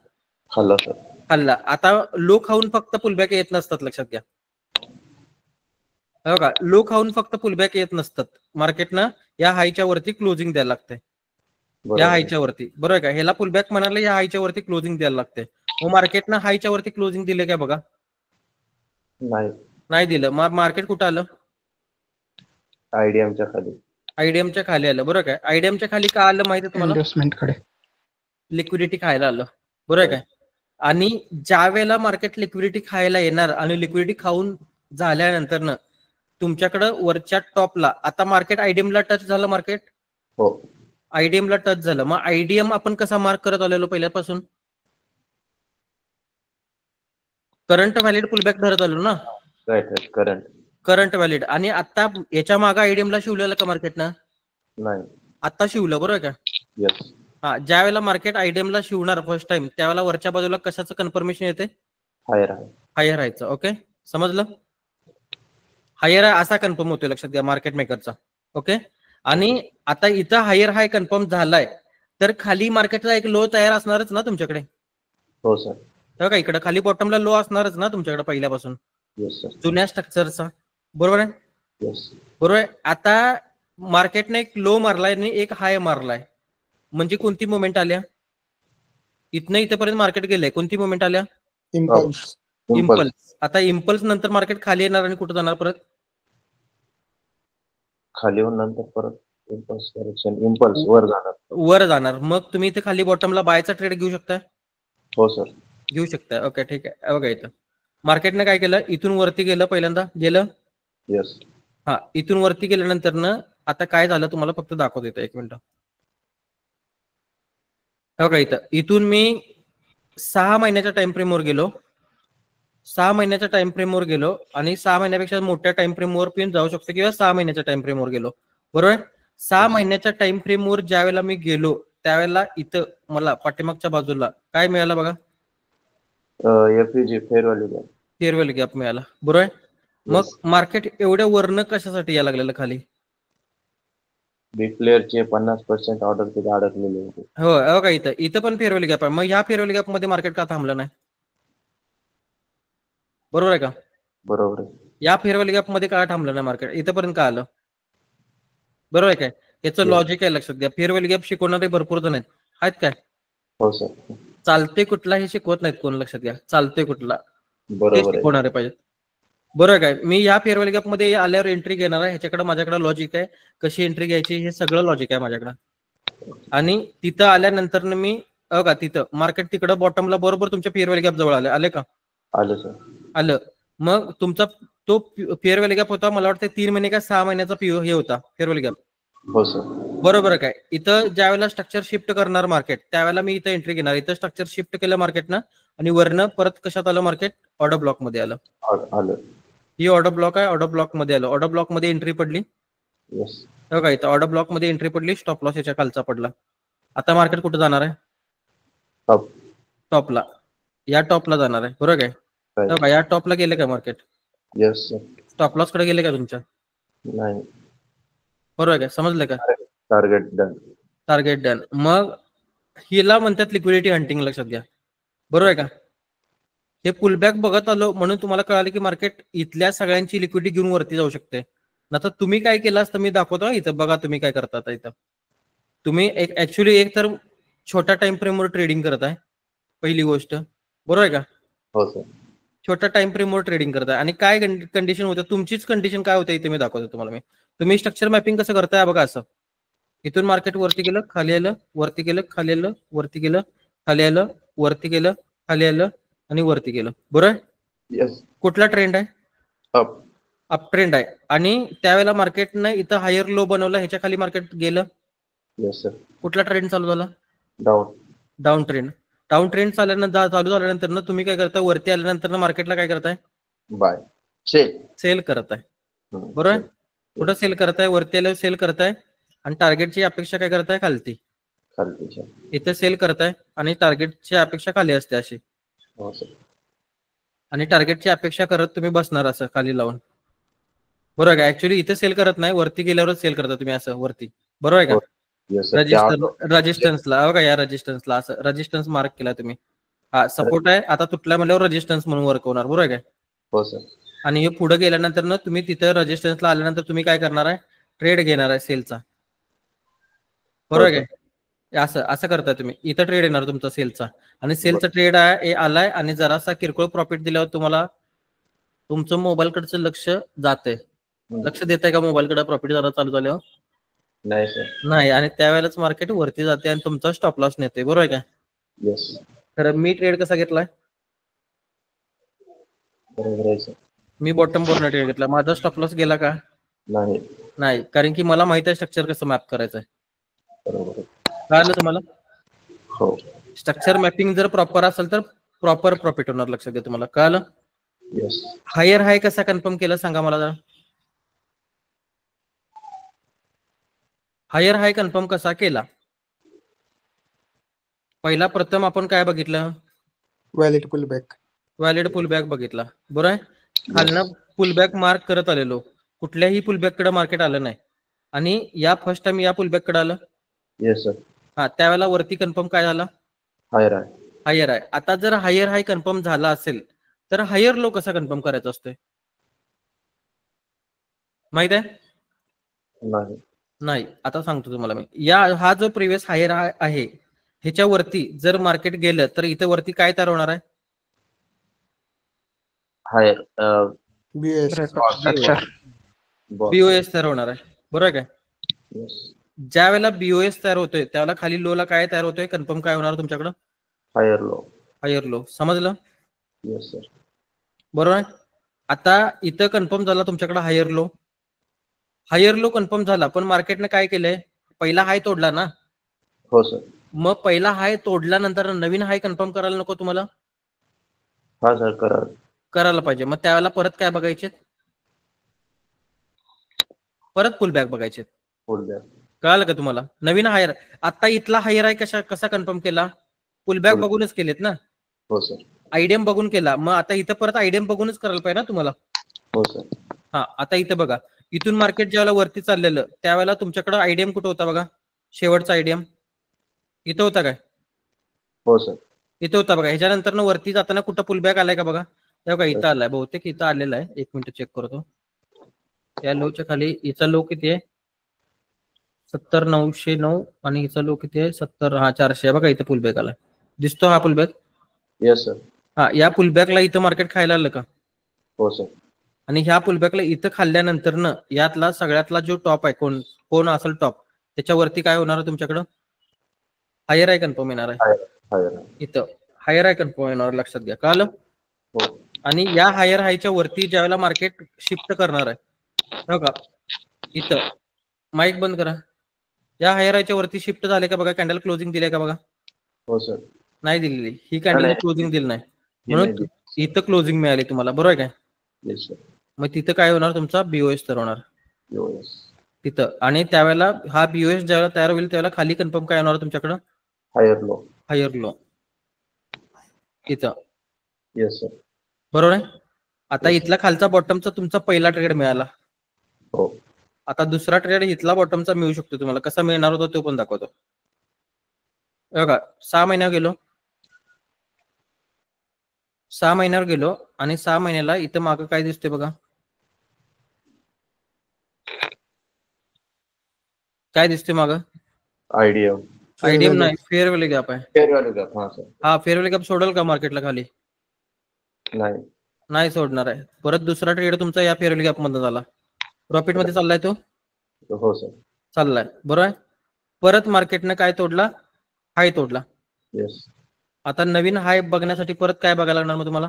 खाल्ला सर. खाल्ला. आता लो खाऊन फक्त पुलबॅक येत नसतात, लक्षात घ्या. बघा लो खाऊन फक्त पुलबॅक येत नसतात, मार्केटनं या हायच्या वरती क्लोजिंग द्यायला लागते, या हायच्या वरती, बरोबर का. ह्याला पुलबॅक म्हणाले, या हायच्या वरती क्लोजिंग द्यायला लागते. मग मार्केटनं हायच्या वरती क्लोजिंग दिले काय बघा, नाही दिलं. मग मार्केट कुठं आलं, आयडीएमच्या खाली, आयडीएमच्या खाली आलं, बरोबर काय. आयडीएमच्या खाली का आलं माहिती आहे तुम्हाला, इन्व्हेस्टमेंट कडे लिक्विडिटी खायला आलं, बरोबर काय. आणि ज्या वेळेला मार्केट लिक्विडिटी खायला येणार आणि लिक्विडिटी खाऊन झाल्यानंतर तुमच्याकडं वरच्या टॉपला, आता मार्केट आयडीएमला टच झालं, मार्केट हो आयडीएमला टच झालं. मग आयडीएम आपण कसा मार्क करत आलेलो पहिल्यापासून, करंट व्हॅलिड पुलबॅक धरत आलो ना, राईट करंट व्हॅलिड. आणि आता याच्या मागे आयडीएमला शिवलेलं का मार्केटनं, नाही, आता शिवलं, बरोबर का. येस. हा, ज्या वेळेला मार्केट आयडीएमला शिवणार फर्स्ट टाइम, त्यावेळेला वरच्या बाजूला कशाचं कन्फर्मेशन येते, हायर आहे, हायर हायचं. ओके, समजलं, हायर हाय असा कन्फर्म होतोय, लक्षात घ्या मार्केट मेकरचा. ओके, आणि आता इथं हायर हाय कन्फर्म झालाय, तर खाली मार्केटचा एक लो तयार असणारच ना तुमच्याकडे. हो सर. का इकडे खाली बॉटमला लो असणारच ना तुमच्याकडे पहिल्यापासून, येस सर. जुन्या स्ट्रक्चरचा, बरोबर आहे. येस. बरोबर आहे. आता मार्केटने एक लो मारलाय आणि एक हाय मारलाय, म्हणजे कोणती मुवमेंट आल्या, इथनं इथेपर्यंत मार्केट गेलंय, कोणती मुवमेंट आल्या, इम्पल्स. आता इम्पल्स नंतर मार्केट खाली येणार आणि कुठं जाणार, परत खाली होऊन नंतर परत इम्पल्स करेक्शन, इम्पल्स वर जाणार, वर जाणार. मग तुम्ही इथे खाली बॉटमला बायचा ट्रेड घेऊ शकता, हो सर, घेऊ शकता. ओके, ठीक आहे. बघा इथं मार्केटने काय केलं, इथून वरती गेलं, पहिल्यांदा गेलं, येस. हा, इथून वरती गेल्यानंतर आता काय झालं तुम्हाला फक्त दाखवत येतं, एक मिनिट. बघा इथून मी 6 महिन्याच्या टाइम फ्रेमवर गेलो, 6 महिन्याच्या टाइम फ्रेमवर गेलो आणि 6 महिन्यापेक्षा मोठ्या टाइम फ्रेमवर पण जाऊ शकतो, किंवा 6 महिन्याच्या टाइम फ्रेमवर गेलो, बरोबर. 6 महिन्याच्या टाइम फ्रेमवर ज्या वेळेला मी गेलो, त्यावेळेला इथं मला पाठीमागच्या बाजूला काय मिळालं बघा, FEG fair value gap, fair value gap मिळाला, बरोबर. मग मार्केट एवढ्या वरनं कशासाठी यायला लागलेलं खाली, बिग प्लेअरचे 50% ऑर्डर तिथे अडकलेले होते. हो, बघा इथं पण फेअर व्हॅल्यू गॅप आहे. मग ह्या फेअर व्हॅल्यू गॅप मध्ये मार्केट का थांबलं नाही, बरोबर आहे का. बरोबर आहे. या फेअर व्हॅल्यू गॅप मध्ये का थांबलं नाही मार्केट, इथंपर्यंत का आलं, बरोबर आहे काय. याचं लॉजिक आहे, लक्षात घ्या. फेअर व्हॅल्यू गॅप शिकवणारे भरपूर जण आहेत काय, हो सर. चालते कुठला हे शिकवत नाहीत कोण, लक्षात घ्या. चालते कुठला बरोबर शिकवणारे पाहिजेत, बरोबर काय. मी या फेअर व्हॅल्यू गॅप मध्ये आल्यावर एंट्री घेणार आहे, ह्याच्याकडे माझ्याकडे लॉजिक आहे, कशी एंट्री घ्यायची हे सगळं लॉजिक आहे माझ्याकडे. आणि तिथं आल्यानंतर मी बघा तिथं मार्केट तिकडं बॉटमला बरोबर तुमच्या फेअर व्हॅल्यू गॅप जवळ आले का, आलं सर, आलं. मग तुमचा तो फेअर व्हॅल्यू गॅप होता, मला वाटतं 3 महिने का 6 महिन्याचा हे होता फेअर व्हॅल्यू गॅप, हो सर. बरोबर काय. इथं ज्या वेळेला स्ट्रक्चर शिफ्ट करणार मार्केट, त्यावेळेला मी इथं एंट्री घेणार. इथं स्ट्रक्चर शिफ्ट केलं मार्केटनं आणि वरनं परत कशात आलं, मार्केट ऑर्डर ब्लॉक मध्ये आलं. ही ऑर्डर ब्लॉक आहे, ऑर्डर ब्लॉक मध्ये आलं, ऑर्डर ब्लॉक मध्ये एंट्री पडली, बघा इथं ऑर्डर ब्लॉक मध्ये एंट्री पडली, स्टॉप लॉस याच्या खालचा पडला. आता मार्केट कुठं जाणार आहे, टॉपला, या टॉपला जाणार आहे, बरोबर काय. या टॉपला गेले का market, yes sir. Stop loss कडे गेले का तुमच्या, नाही, बरोबर काय. समजलं का, टार्गेट डन, टार्गेट डन. मग हिला म्हणतात लिक्विडिटी हंटिंग, लक्षात घ्या, बरोबर आहे का. हे पुलबॅक बघत आलो म्हणून तुम्हाला कळालं की मार्केट इथल्या सगळ्यांची लिक्विडिटी घेऊन वरती जाऊ शकते. आता तुम्ही काय केलं असतं मी दाखवतो इथं, बघा तुम्ही काय करता. इथं तुम्ही ऍक्च्युली एक तर छोट्या टाइम फ्रेमवर ट्रेडिंग करत आहे, पहिली गोष्ट, बरोबर आहे का. हो सर. छोट्या टाइम फ्रेमवर ट्रेडिंग करताय आणि काय कंडिशन होतं, तुमचीच कंडिशन काय होते इथे मी दाखवतो तुम्हाला. तुम्ही स्ट्रक्चर मॅपिंग कसं करताय बघा, असं इथून मार्केट वरती गेलं, खाली आलं, वरती गेलं, खाली आलं, वरती गेलं, खाली आलं, वरती गेलं, खाली आलं आणि वरती गेलं, बरोबर. येस. कुठला ट्रेंड आहे, अप ट्रेंड आहे. आणि त्यावेळेला मार्केटनं इथं हायर लो बनवलं, ह्याच्या खाली मार्केट गेलं, येस सर. कुठला ट्रेंड चालू झाला, डाऊन ट्रेंड. डाऊन ट्रेंड चालू झाल्यानंतर तुम्ही काय करताय, वरती आल्यानंतर मार्केटला काय करताय, बाय, सेल करताय, बरोबर. कुठं सेल करताय, वरती आल्यावर सेल करताय आणि टार्गेटची अपेक्षा काय करताय खालती. खालती सर. इथे सेल करताय आणि टार्गेटची अपेक्षा खाली असते अशी. हो सर. आणि टार्गेटची अपेक्षा करत तुम्ही बसणार असं खाली लावून. बरोबर आहे का? ऍक्च्युली इथे सेल करत नाही, वरती गेल्यावरच सेल करता तुम्ही असं वरती. बरोबर आहे का? Yes sir. रजिस्टन्सला बघा, या रजिस्टन्सला असं रजिस्टन्स मार्क केला तुम्ही. हा सपोर्ट आहे, आता तुटल्या म्हणल्यावर रजिस्टन्स म्हणून वर्क होणार. बरोबर आहे का? हो सर. आणि हे पुढे गेल्यानंतर ना तुम्ही तिथे रजिस्टन्सला आल्यानंतर तुम्ही काय करणार आहे, ट्रेड घेणार आहे सेलचा. बरोबर आहे काय? असं असं करताय तुम्ही. इथं ट्रेड येणार तुमचा सेलचा आणि सेलचा ट्रेड आहे आलाय आणि जरासा किरकोळ प्रॉफिट दिल्यावर तुम्हाला तुमचं मोबाईलकडचं लक्ष जाते. लक्ष देत आहे का मोबाईलकडे प्रॉफिट जरा चालू झाल्यावर? नाही सर. नाही. आणि त्यावेळेलाच मार्केट वरती जाते आणि तुमचा स्टॉप लॉस नेते. बरोबर आहे का? येस. तर मी ट्रेड कसा घेतलाय? बरोबर आहे सर. मी बॉटम वरनं ट्रेड घेतला. माझा स्टॉप लॉस गेला का? नाही. नाही, कारण की मला माहित आहे स्ट्रक्चर कसं मॅप करायचं आहे. बरोबर आहे. कळलं तुम्हाला? हो. स्ट्रक्चर मॅपिंग जर प्रॉपर असेल तर प्रॉपर प्रॉफिट होणार. लक्षात घ्या. तुम्हाला कळलं? येस. हायर हाय कसा कन्फर्म केला सांगा मला जरा. हायर हाय कन्फर्म कसा केला? पहिला प्रथम आपण काय बघितलं? Valid pullback. व्हॅलिड पुलबॅक बघितला. बरोबर आहे. खालनं पुलबॅक मार्क करत आलेलो, कुठल्याही पुलबॅक कडे मार्केट आलं नाही आणि या फर्स्ट टाइम या पुलबॅक कडे आलं. Yes sir. हा, त्यावेळेला वरती कन्फर्म काय झाला? हायर आहे. हायर आहे. आता जर हायर हाय कन्फर्म झाला असेल तर हायर लो कसा कन्फर्म करायचा असतोय माहित आहे? नाही. नाही. आता सांगतो तुम्हाला मी. हा जो प्रिव्हियस हायर आहे ह्याच्यावरती जर मार्केट गेलं तर इथे वरती काय तयार होणार आहे? Higher BS. बीओएस तयार होणार आहे. बरोबर आहे काय? येस. ज्या वेळेला बीओएस तयार होतोय त्यावेळेला खाली लो ला काय तयार होतोय? कन्फर्म काय होणार तुमच्याकडं? Higher low. Higher low. समजलं? Yes sir. बरोबर आहे. आता इथं कन्फर्म झाला तुमच्याकडे higher low. Higher low confirm झाला, पण मार्केटने काय केलंय? पहिला हाय तोडला ना. हो सर. मग पहिला हाय तोडल्यानंतर नवीन हाय कन्फर्म करायला नको तुम्हाला? हा सर. करायला पाहिजे. मग त्यावेळेला परत काय बघायचे? परत पुलबॅक बघायचे. पुलबॅक. कळालं का तुम्हाला? नवीन हायर. आता इथला हायर आहे कसा कन्फर्म केला? पुलबॅक बघूनच केलेत ना. हो सर. आयडीएम बघून केला. मग आता इथं परत आयडीएम बघूनच करायला पाहिजे ना तुम्हाला. हो सर. हा, आता इथं बघा, इथून मार्केट ज्यावेळेला वरती चाललेलं त्यावेळेला तुमच्याकडे आयडीएम कुठं होता बघा? शेवटचा आयडीएम इथं होता काय? हो सर. इथं होता बघा. ह्याच्यानंतर वरती जाताना कुठं पुलबॅक आलाय का बघा? बघा इथं आलाय, बहुतेक इथं आलेला आहे. एक मिनिट चेक करतो. या लोच्या खाली हिचा लो किती आहे? 70,909 आणि हिचा लो किती आहे? 400. बघा इथं पुलबॅक आलाय. दिसतो हा पुलबॅक? Yes sir. हा, या पुलबॅकला इथं मार्केट खायला आलं का? हो सर. आणि ह्या पुलबॅकला इथं खाल्ल्यानंतर न यातला सगळ्यातला जो टॉप आहे, कोण असेल टॉप, त्याच्यावरती काय होणार आहे तुमच्याकडं? हायर आहे कन्फर्म येणार आहे. हायर. इथं हायर आहे कन्फर्म येणार. लक्षात घ्या. कळलं? हो. आणि या हायर हायच्या वरती ज्यावेळेला मार्केट शिफ्ट करणार आहे बघा, इथं माईक बंद करा. या हायर हायच्या वरती शिफ्ट झाले का बघा? कॅन्डल क्लोजिंग दिले का बघा? हो सर. नाही दिलेली. ही कॅन्डल क्लोजिंग दिली नाही म्हणून इथं क्लोजिंग मिळाली तुम्हाला. बरोबर आहे काय? Yes sir. मग तिथं काय होणार? तुमचा बीओएस तयार होणार येस. तिथं. आणि त्यावेळेला हा बीओएस ज्यावेळेला तयार होईल त्यावेळेला खाली कन्फर्म काय होणार तुमच्याकडं? Higher low. हायर लो इथं. Yes sir. बरोबर आहे. आता इथला खालचा बॉटमचा तुमचा पहिला ट्रेड मिळाला. हो. आता दुसरा ट्रेड इथला बॉटमचा मिळू शकतो तुम्हाला. कसा मिळणार होता तो पण दाखवतो. बघा, 6 महिन्यावर गेलो. 6 महिन्यावर गेलो आणि 6 महिन्याला इथं मागं काय दिसते बघा? काय दिसते मागं? आयडीएम. आयडीएम नाही, फेअर व्हॅल्यू गॅप आहे. Fair value gap. हा सर. हा, फेअर व्हॅल्यू गॅप सोडेल का मार्केटला खाली? नाही सोडणार आहे. परत दुसरा ट्रेड तुमचा या फेअर व्हॅल्यू गॅप मध्ये झाला. प्रॉफिट मध्ये चाललाय तो? हो सर. चाललाय. बरोबर आहे. परत मार्केटनं काय तोडला? हाय तोडला. येस. आता नवीन हाय बघण्यासाठी परत काय बघायला लागणार मग तुम्हाला?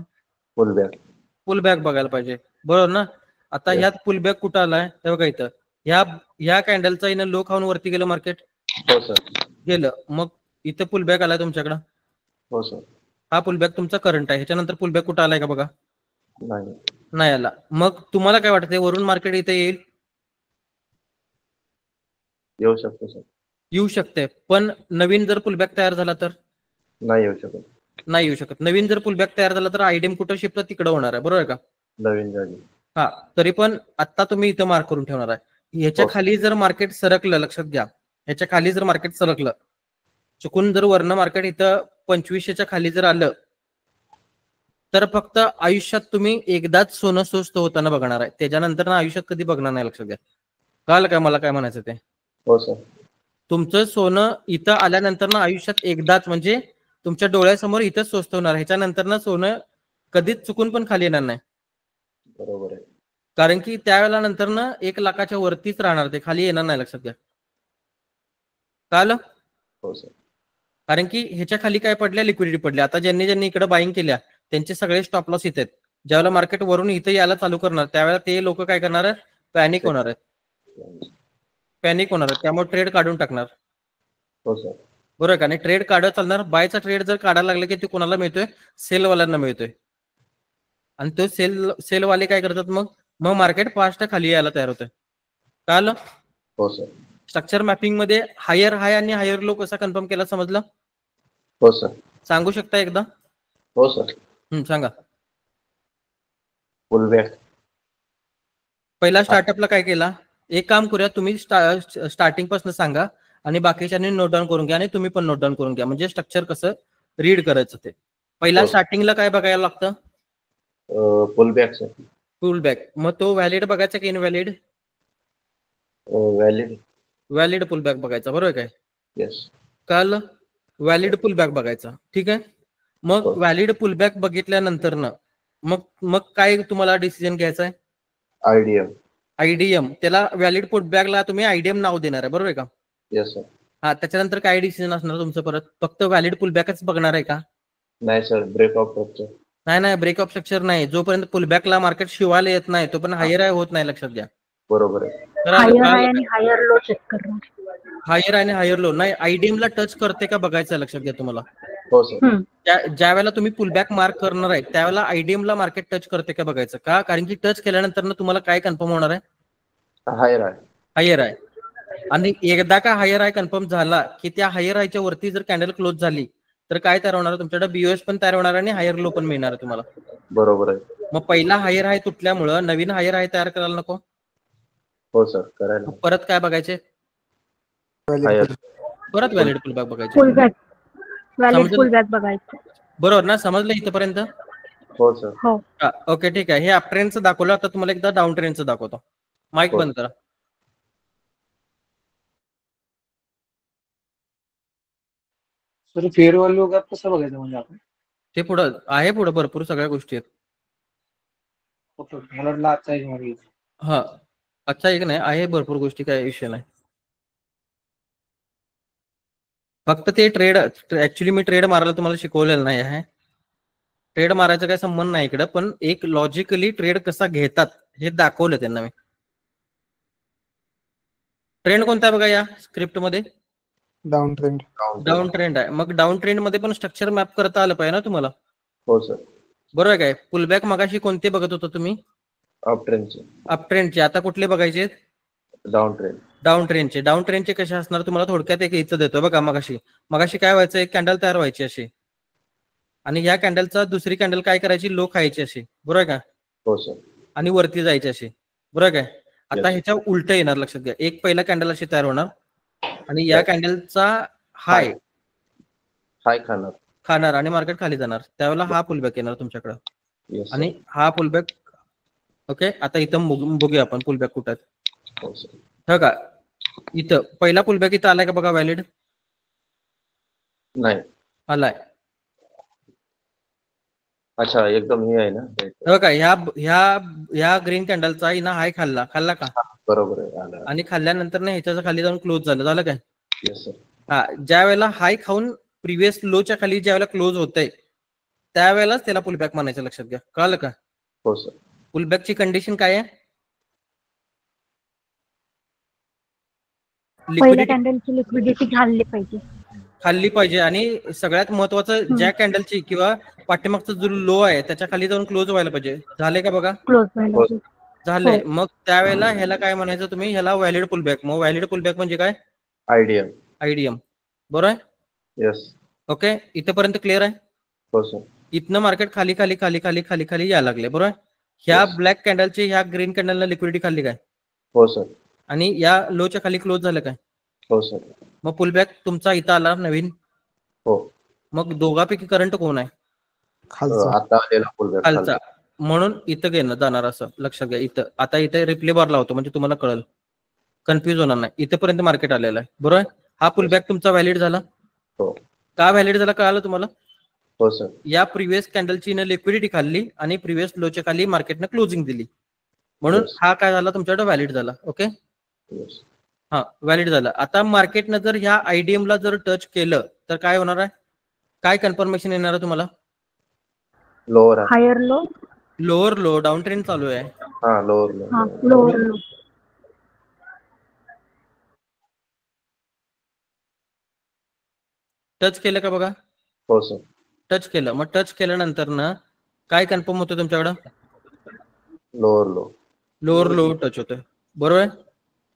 पुलबॅक बघायला पाहिजे. बरोबर ना? आता ह्यात पुलबॅक कुठं आलाय? हे बघा इथं. ह्या कॅन्डलचा इथं लो खाऊन वरती गेलं मार्केट. हो सर. गेलं. मग इथं पुलबॅक आलाय तुमच्याकडं. हो सर. हा पुलबॅक तुमचा करंट आहे. ह्याच्यानंतर पुलबॅक कुठं आलाय का बघा? नाही आला. मग तुम्हाला काय वाटतंय वरून मार्केट इथे येईल? येऊ शकतो सर. येऊ शकते, पण नवीन जर पुलबॅक तयार झाला तर नाही येऊ शकत. नाही येऊ शकत. नवीन जर पुलबॅक तयार झाला तर आयडीएम कुठं शिफ्ट तिकडे होणार आहे, बरोबर आहे का? नवीन जागी. हा, तरी पण आता तुम्ही इथं मार्क करून ठेवणार आहे. ह्याच्या खाली जर मार्केट सरकलं, लक्षात घ्या, ह्याच्या खाली जर मार्केट सरकलं, चुकून जर वर्ण मार्केट इथं 2500च्या खाली जर आलं, तर फक्त आयुष्यात तुम्ही एकदाच सोनं स्वस्त होताना बघणार आहे. त्याच्यानंतर ना आयुष्यात कधी बघणार नाही, लक्षात घ्या. कळलं काय मला काय म्हणायचं ते? हो सर. तुमचं सोनं इथं आल्यानंतर ना आयुष्यात एकदाच, म्हणजे तुमच्या डोळ्यासमोर इथंच स्वस्त होणार. ह्याच्यानंतर ना सोनं कधीच चुकून पण खाली येणार नाही. बरोबर आहे. कारण की त्यावेळेला नंतर ना 1 लाखाच्या वरतीच राहणार, ते खाली येणार नाही, लक्षात घ्या. कळलं? हो सर. कारण की ह्याच्या खाली काय पडल्या, लिक्विडिटी पडली. आता ज्यांनी ज्यांनी इकडे बाईंग केल्या त्यांचे सगळे स्टॉप लॉस येत आहेत. ज्यावेळेला मार्केट वरून इथं यायला चालू करणार त्यावेळेला ते लोक काय करणार आहेत, पॅनिक होणार आहेत. पॅनिक होणार आहेत, त्यामुळे ट्रेड काढून टाकणार. हो सर. बरोबर आहे का? आणि ट्रेड काढत चालणार. बायचा ट्रेड जर काढायला लागला की ते कोणाला मिळतोय, सेलवाल्यांना मिळतोय. आणि तो सेलवाले काय करतात, मग मार्केट फास्ट खाली यायला तयार होतंय. कळलं? हो सर. स्ट्रक्चर मॅपिंग मध्ये हायर हाय आणि हायर लो कसा कन्फर्म केला समजलं? हो सर. सांगू शकता एकदा? हो सर. सांगा. पुलबॅक. पहिला स्टार्टअपला काय केला? एक काम करूया, तुम्ही स्टार्टिंग पासून सांगा आणि बाकीच्यांनी नोट डाऊन करून घ्या आणि तुम्ही पण नोट डाऊन करून घ्या, म्हणजे स्ट्रक्चर कसं रीड करायचं ते. पहिला स्टार्टिंगला काय बघायला लागतं? Pullback sir. पुलबॅक. मग तो व्हॅलिड बघायचा की इनव्हॅलिड? व्हॅलिड. व्हॅलिड पुलबॅक बघायचा, बरोबर काय? येस. काल व्हॅलिड पुलबॅक बघायचा, ठीक आहे. मग व्हॅलिड पुलबॅक बघितल्यानंतर ना मग काय तुम्हाला डिसिजन घ्यायचा आहे? आयडीएम. आयडीएम. त्याला व्हॅलिड पुलबॅकला तुम्ही आयडीएम नाव देणार आहे, बरोबर आहे का? Yes sir. हा, त्याच्यानंतर काय डिसिजन असणार तुमचं? परत फक्त व्हॅलिड पुलबॅकच बघणार आहे का? नाही सर, ब्रेक ऑफ स्ट्रक्चर. नाही, ब्रेक ऑफ स्ट्रक्चर नाही. जोपर्यंत पुलबॅकला मार्केट शिवायला येत नाही तोपर्यंत हायर हाय होत नाही, लक्षात घ्या. बरोबर आहे. हायर हाय आणि हायर लो चेक करणार. हायर आणि हायर लो नाही, आयडीएम ला टच करते का बघायचं, लक्षात घ्या तुम्हाला. हो सर. ज्या वेळेला तुम्ही पुलबॅक मार्क करणार आहे त्यावेळेला आयडीएम ला मार्केट टच करते का बघायचं. का? कारण की टच केल्यानंतर तुम्हाला काय कन्फर्म होणार आहे? हायर आहे. हायर आहे. आणि एकदा का हायर आहे कन्फर्म झाला की त्या हायर हायच्या वरती जर कॅन्डल क्लोज झाली तर काय तयार होणार? तुमच्याकडे बीओएस पण तयार होणार आणि हायर लो पण मिळणार तुम्हाला. बरोबर आहे. मग पहिला हायर हाय तुटल्यामुळं नवीन हायर हाय तयार करायला नको? हो सर, करायला. परत काय बघायचे? परत व्हॅलिड पुलबॅक बघायचे. व्हॅलिड पुलबॅक बघायचं. बरोबर ना? समजलं इथपर्यंत? हो सर. हो. ओके, ठीक आहे. हे अप ट्रेंडचं दाखवलं, आता तुम्हाला एकदा डाऊन ट्रेंडचं दाखवतो. माईक बंद करा. सर फेअर व्हॅल्यू गॅप कसं बघायचं म्हणजे आपण? ते पुढं भरपूर सगळ्या गोष्टी आहेत. मला वाटलं आजचा एक मागे. हा, अच्छा एक नाही आहे, भरपूर गोष्टी, काय विषय नाही. फक्त ते ट्रेड, ऍक्च्युली मी ट्रेड मारायला तुम्हाला शिकवलेलं नाही आहे. ट्रेड मारायचा काही संबंध नाही इकडं, पण एक लॉजिकली ट्रेड कसा घेतात हे दाखवलं त्यांना मी. ट्रेंड कोणता आहे बघा या स्क्रिप्ट मध्ये? Down trend. डाऊन ट्रेंड आहे. मग डाऊन ट्रेंड मध्ये पण स्ट्रक्चर मॅप करता आलं पाहिजे ना तुम्हाला. हो सर. बरोबर आहे काय? पुलबॅक मगाशी कोणते बघत होता तुम्ही? अप ट्रेंडचे. अप ट्रेंडचे. आता कुठले बघायचे? Down trend. डाऊन ट्रेंडचे. डाऊन ट्रेंडचे कसे असणार तुम्हाला थोडक्यात एक इथं देतो बघा. मगाशी काय व्हायचं, एक कॅन्डल तयार व्हायची अशी आणि या कॅन्डलचा दुसरी कॅन्डल काय करायची, लो खायची अशी, बरोबर आहे का? हो सर. आणि वरती जायची अशी, बरोबर काय? आता ह्याच्या उलट येणार, लक्षात घ्या. एक पहिला कॅन्डल अशी तयार होणार आणि या कॅन्डलचा हाय खाणार आणि मार्केट खाली जाणार. त्यावेळेला हा पुलबॅक येणार तुमच्याकडे आणि हा पुलबॅक. ओके, आता इथं बघूया आपण पुलबॅक कुठं आहे. हो का? इथं पहिला पुलबॅक इथं आलाय का बघा? व्हॅलिड नाही आलाय. अच्छा, एकदम हे आहे ना. हो का? ह्या ग्रीन कॅन्डलचा ना हाय खाल्ला का? बरोबर आहे. आणि खाल्ल्यानंतर ना ह्याच्या खाली जाऊन क्लोज झालं काय? Yes sir. हा, ज्या वेळेला हाय खाऊन प्रिव्हियस लोच्या खाली ज्या वेळेला क्लोज होतंय त्यावेळेलाच त्याला पुलबॅक म्हणायचं, लक्षात घ्या. कळलं का? हो सर. पुलबॅकची कंडिशन काय आहे? पहिल्या कॅन्डलची लिक्विडिटी खाल्ली पाहिजे आणि सगळ्यात महत्वाचं ज्या कॅन्डलची किंवा पाठीमागचा जो लो आहे त्याच्या खाली जाऊन क्लोज व्हायला पाहिजे. झाले का बघा? क्लोज व्हायला पाहिजे. झाले. मग त्यावेळेला ह्याला काय म्हणायचं तुम्ही, ह्याला व्हॅलिड पुलबॅक. मग व्हॅलिड पुलबॅक म्हणजे काय? आयडियल. आयडीएम. बरोबर आहे? येस. ओके, इथपर्यंत क्लिअर आहे? हो सर. इथनं मार्केट खाली खाली खाली खाली खाली खाली यायला लागले. बरोबर आहे? ह्या Yes. ब्लॅक कॅन्डलची ह्या ग्रीन कॅन्डलला लिक्विडिटी खाल्ली काय? हो सर. आणि या लोच्या खाली क्लोज झालं काय? हो सर. मग पुलबॅक तुमचा इथं आला नवीन. हो. मग दोघांपैकी करंट कोण आहे? खालचा. आता आलेला पुलबॅक खालचा. म्हणून इथं घेणं जाणार, असं लक्षात घ्या. इथं आता इथे रिप्ले बार लावतो म्हणजे तुम्हाला कळेल, कन्फ्युज होणार नाही. इथपर्यंत मार्केट आलेलं आहे. बरोबर आहे? हा पुलबॅक तुमचा व्हॅलिड झाला. हो. का व्हॅलिड झाला कळालं तुम्हाला? हो सर. या प्रिव्हियस कॅन्डलची लिक्विडिटी खाल्ली आणि प्रिव्हियस लोच्या खाली मार्केटनं क्लोजिंग दिली, म्हणून Yes. हा काय झाला तुमच्याकडे व्हॅलिड झाला. Okay, Yes. हा व्हॅलिड झाला. आता मार्केटनं जर ह्या आयडीएम ला जर टच केलं तर काय होणार आहे? काय कन्फर्मेशन येणार आहे तुम्हाला? लोअर आहे. Higher low. Lower low, down trend चालू आहे. हा लोअर हा लो. Lower low. टच केलं का बघा? हो सर. टच केलं. मग टच केल्यानंतर ना काय कन्फर्म होतं तुमच्याकडं? Lower low. Lower low touch होतोय. बरोबर आहे?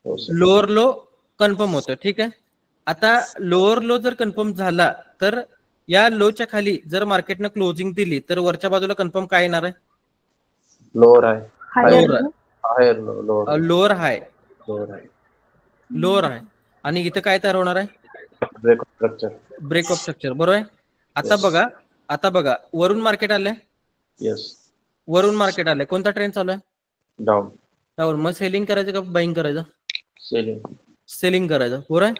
हो सर. लोअर लो कन्फर्म होतं. ठीक आहे. आता लोअर लो जर कन्फर्म झाला तर या लोच्या खाली जर मार्केटनं क्लोजिंग दिली तर वरच्या बाजूला कन्फर्म काय येणार आहे? लोअर आहे. Higher lower low. Higher low. Lower. Lower high. Lower आहे. लोअर आहे. आणि इथं काय तयार होणार आहे? Break structure. Break of structure. बरोबर आहे? आता Yes. बघा, आता बघा, वरून मार्केट आलंय. येस. वरून मार्केट आलंय. कोणता ट्रेंड चालू आहे? डाऊन. त्यावर मग सेलिंग करायचं का बाईंग करायचं? सेलिंग. सेलिंग करायचं. बरोबर आहे?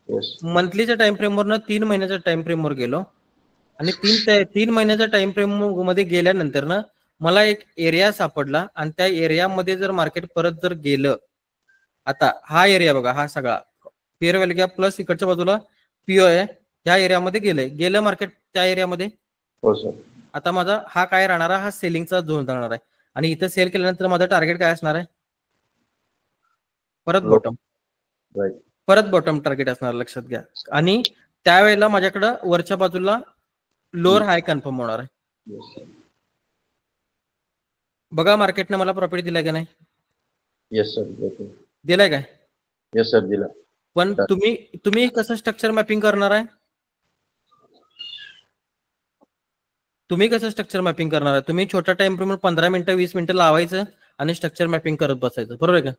येस. मंथलीच्या टाइम फ्रेमवरनं 3 महिन्याच्या टाइम फ्रेमवर गेलो आणि 3 महिन्याच्या टाइम फ्रेम मध्ये गेल्यानंतर ना मला एक एरिया सापडला आणि त्या एरियामध्ये जर मार्केट परत जर गेलं, आता हा एरिया बघा, हा सगळा फेअर व्हॅल्यू गॅप प्लस इकडच्या बाजूला पीओ आहे, ह्या एरियामध्ये गेलं मार्केट त्या एरियामध्ये. हो सर. आता माझा हा काय राहणार आहे? हा सेलिंगचा झोन राहणार आहे. आणि इथं सेल केल्यानंतर माझं टार्गेट काय असणार आहे? परत बॉटम. राईट. परत बॉटम टार्गेट असणार, लक्षात घ्या. आणि त्यावेळेला माझ्याकडं वरच्या बाजूला लोअर हाय कन्फर्म होणार आहे. येस. बघा मार्केटने मला प्रॉफिट दिलाय का नाही? Yes sir. दिलाय काय? येस सर दिला. पण Sir. तुम्ही कसं स्ट्रक्चर मॅपिंग करणार आहे? तुम्ही कसं स्ट्रक्चर मॅपिंग करणार आहे? तुम्ही छोटा टाइम फ्रेम 15 मिनिटं 20 मिनिटं लावायचं आणि स्ट्रक्चर मॅपिंग करत बसायचं. बरोबर आहे का?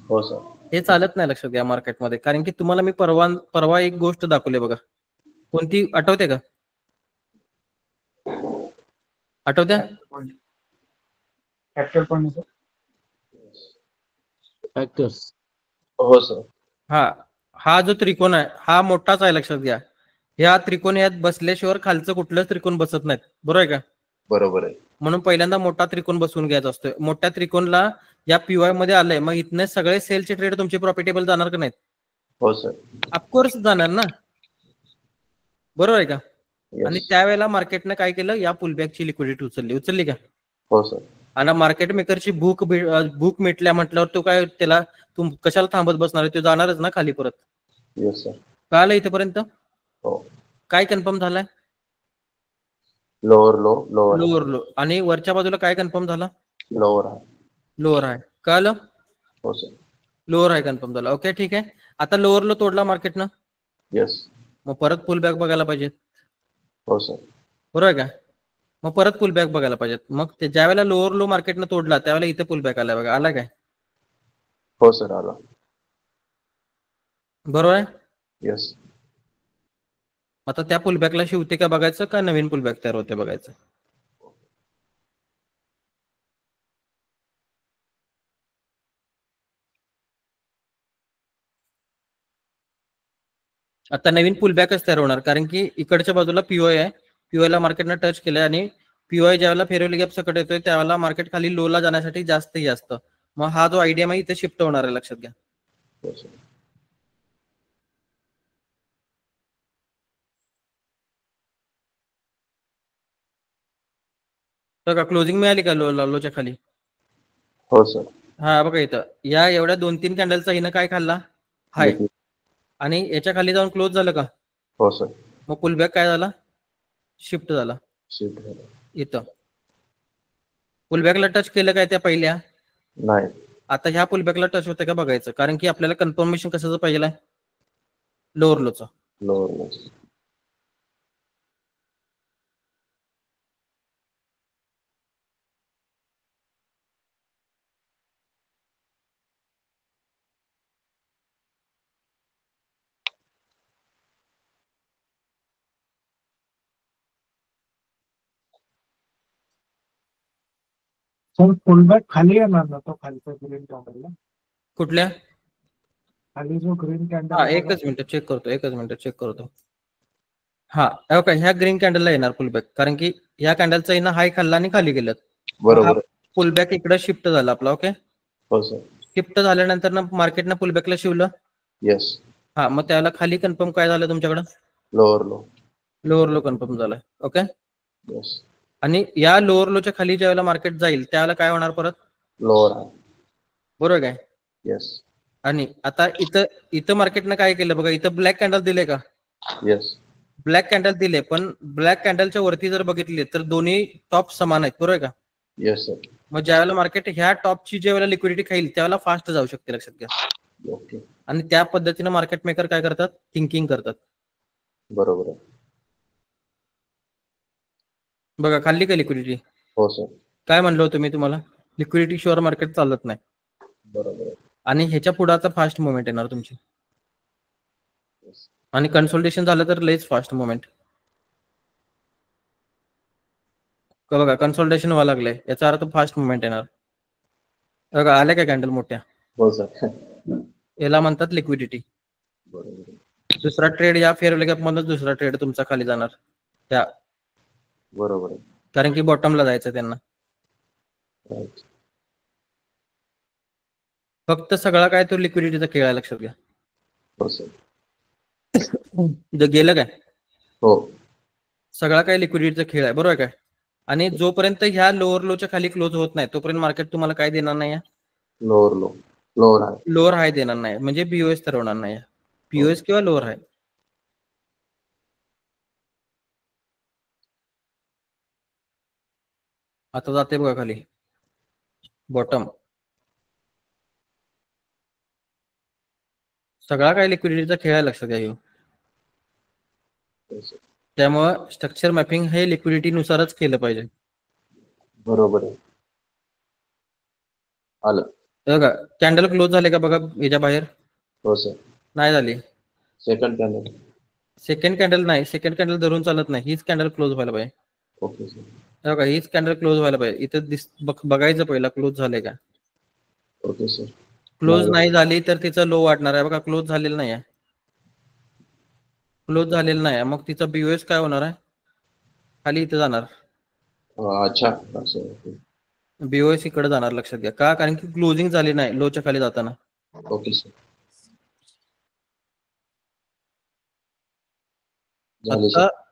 हो सर. हे चालत नाही, लक्षात घ्या मार्केटमध्ये. कारण की तुम्हाला मी परवा एक गोष्ट दाखवली बघा. कोणती आठवते का? आठवत्या? फॅक्टर पण फॅक्टर्स. हो सर. हा जो त्रिकोण आहे हा मोठाच आहे, लक्षात घ्या. ह्या त्रिकोण यात बसल्याशिवाय खालचं कुठलंच त्रिकोण बसत नाहीत. बरोबर आहे का? बरोबर आहे. म्हणून पहिल्यांदा मोठा त्रिकोण बसवून घ्यायचा असतोय. मोठ्या त्रिकोणला या पीवाय मध्ये आलंय, मग इथने सगळे सेलचे ट्रेड तुमचे प्रॉफिटेबल जाणार का नाहीत? हो सर. ऑफकोर्स जाणार ना. बरोबर आहे का? Yes. आणि त्यावेळेला मार्केटनं काय केलं? या पुलबॅकची लिक्विडिटी उचलली का? हो सर. आणि मार्केट मेकरची भूक मिटल्या म्हटल्यावर तो काय त्याला कशाला थांबत बसणार आहे? तो जाणारच ना खाली परत. Yes sir. कळालं इथपर्यंत? हो. काय कन्फर्म झालाय? Lower low. Lower. Lower low. आणि वरच्या बाजूला काय कन्फर्म झाला? लोअर आहे. लोअर आहे. कळालं? हो सर. लोअर आहे कन्फर्म झाला. ओके, ठीक आहे. आता लोअर लो तोडला मार्केटनं, येस. मग परत पुल बॅक बघायला पाहिजे. हो सर. बरोबर आहे का? मग परत पुल बॅक बघायला पाहिजेत. मग ते ज्या वेळेला लोअर लो मार्केटनं तोडला त्यावेळेला इथे पुल बॅक आलाय बघा. आला काय? हो सर आला. बरोबर आहे? येस. आता त्या पुलबॅकला शिवते का बघायचं का नवीन पुलबॅक तयार होते बघायचं. आता नवीन पुलबॅकच तयार होणार, कारण की इकडच्या बाजूला पीओआय आहे. पीओआय ला मार्केटनं टच केलंय आणि पीओआय ज्यावेळेला फेअरव्हॅल्यू गॅप सकट येतोय त्यावेळेला मार्केट खाली लो ला जाण्यासाठी जास्तही असतं. मग हा जो आयडिया आहे इथे शिफ्ट होणार आहे, लक्षात घ्या. हो सर. तर का क्लोजिंग मिळाली का लोच्या खाली? हो सर. हा बघा इथं या एवढ्या 2-3 कॅन्डलचा हिनं काय खाल्ला? हाय. आणि याच्या खाली जाऊन क्लोज झालं का? हो सर. मग पुलबॅक काय झाला? शिफ्ट झाला. शिफ्ट झाला. इथं पुलबॅकला टच केलं काय त्या पहिल्या? नाही. आता ह्या पुलबॅकला टच होतं का बघायचं, कारण की आपल्याला कन्फर्मेशन कशाचं पाहिजे आहे, लोअर लोचं. लोअर सर फुलबॅक खाली येणार ना तो खालचा ग्रीन कॅन्डलला, कुठल्या? खाली जो ग्रीन हा कॅन्डल एकच मिनिट चेक करतो. हा ओके, ह्या ग्रीन कॅन्डलला येणार पुलबॅक, कारण की ह्या कॅन्डलचा येणं हाय खाल्ला आणि खाली गेलं. बरोबर. पुलबॅक इकडे शिफ्ट झाला आपला. ओके, हो सर. शिफ्ट झाल्यानंतर ना मार्केटनं पुलबॅकला शिवलं. येस. हा, मग त्याला खाली कन्फर्म काय झालं तुमच्याकडं, लोअर लो कन्फर्म झालाय. Okay, yes. आणि या लोअर लोच्या खाली ज्यावेळेला मार्केट जाईल त्यावेळेला काय होणार परत, लोअर आहे. बरोबर काय? येस. आणि आता इथं मार्केटनं काय केलं बघा, इथं ब्लॅक कॅन्डल दिले का, येस. ब्लॅक कॅन्डल दिले, पण ब्लॅक कॅन्डलच्या वरती जर बघितले तर दोन्ही टॉप समान आहेत, बरोबर का? Yes sir. मग ज्यावेळेला मार्केट ह्या टॉपची ज्यावेळेला लिक्विडिटी खाईल त्यावेळेला फास्ट जाऊ शकते, लक्षात घ्या. ओके. आणि त्या पद्धतीने मार्केट मेकर काय करतात, थिंकिंग करतात. बरोबर आहे. बघा खाल्ली का लिक्विडिटी? हो सर. काय म्हणलं होतं मी तुम्हाला, लिक्विडिटी शिवाय मार्केट चालत नाही. बरोबर आहे. आणि ह्याच्या पुढे आता फास्ट मुवमेंट येणार तुमची, आणि कन्सोल्टेशन झालं तर लईच फास्ट मुवमेंट. बघा कन्सोल्टेशन व्हायला लागलंय, याचा अर्थ फास्ट मुवमेंट येणार. बघा आल्या काय कॅन्डल मोठ्या, हो सर. याला म्हणतात लिक्विडिटी. बरोबर. दुसरा ट्रेड या फेअर व्हॅल्यू गॅप मधून दुसरा ट्रेड तुमचा खाली जाणार त्या, बरोबर आहे. कारण की बॉटमला जायचं त्यांना. राईट. फक्त सगळा काय तो लिक्विडिटीचा खेळ आहे, लक्षात घ्या. हो सर. गेलं काय, हो. सगळा काय लिक्विडिटीचा खेळ आहे, बरोबर काय? आणि जोपर्यंत ह्या लोअर लोच्या खाली क्लोज होत नाही तोपर्यंत मार्केट तुम्हाला काय देणार नाही, लोअर हाय देणार नाही, म्हणजे बीओएस ठरवणार नाही, पीओएस किंवा लोअर हाय. आता जाते बघा खाली बॉटम, सगळा काय लिक्विडिटीचा खेळ आहे, लक्षात घ्या. त्यामुळं स्ट्रक्चर मॅपिंग हे लिक्विडिटी नुसारच केलं पाहिजे. बरोबर आहे. आलं. बघा कॅन्डल क्लोज झाले का बघा याच्या बाहेर? हो सर. नाही झाली. सेकंड कॅन्डल नाही, सेकंड कॅन्डल धरून चालत नाही, हीच कॅन्डल क्लोज व्हायला पाहिजे. Okay sir. बघा हीच कॅन्डल क्लोज व्हायला पाहिजे. इथं बघायचं पहिला क्लोज झाले का. Okay sir. क्लोज नाही झाली तर तिचं लो वाढणार आहे. बघा क्लोज झालेलं नाही आहे, क्लोज झालेलं नाही, मग तिचा बीओएस काय होणार आहे, खाली इथं जाणार. अच्छा, बीओएस इकडे जाणार, लक्षात घ्या. का, कारण की क्लोजिंग झाली नाही लोच्या खाली जाताना. Okay sir.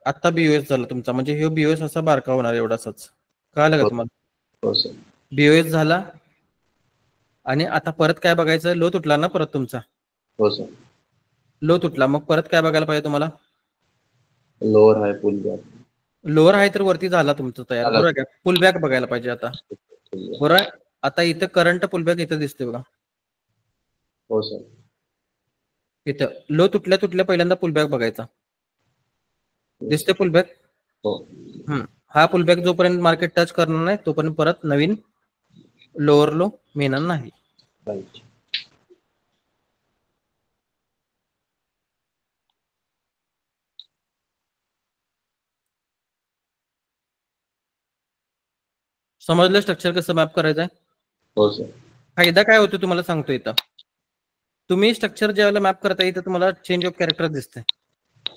आता बीओएस झाला तुमचा, म्हणजे हे बीओएस असा बारका होणार एवढाच. कळलं का तुम्हाला? हो सर. बीओएस झाला आणि आता परत काय बघायचं, लो तुटला ना परत तुमचा. हो सर. लो तुटला, मग परत काय बघायला पाहिजे तुम्हाला, लोअर हाय पुल बॅक. लोअर हाय तर वरती झाला तुमचं तयार, बरोबर का? पुल बॅक बघायला पाहिजे आता, बरोबर. आता इथं करंट पुल बॅक इथं दिसते बघा. हो सर. इथं लो तुटल्या पहिल्यांदा पुल बॅक बघायचा, दिसते पुल बॅक. हो. हा पुल बॅक जोपर्यंत मार्केट टच करणार नाही तोपर्यंत परत नवीन लोअर लो मिळणार नाही. राईट. समजलं स्ट्रक्चर कसं मॅप करायचं आहे? हो सर. फायदा काय होतो तुम्हाला सांगतो. इथं तुम्ही स्ट्रक्चर ज्यावेळेला मॅप करता इथं तुम्हाला चेंज ऑफ कॅरेक्टर दिसते.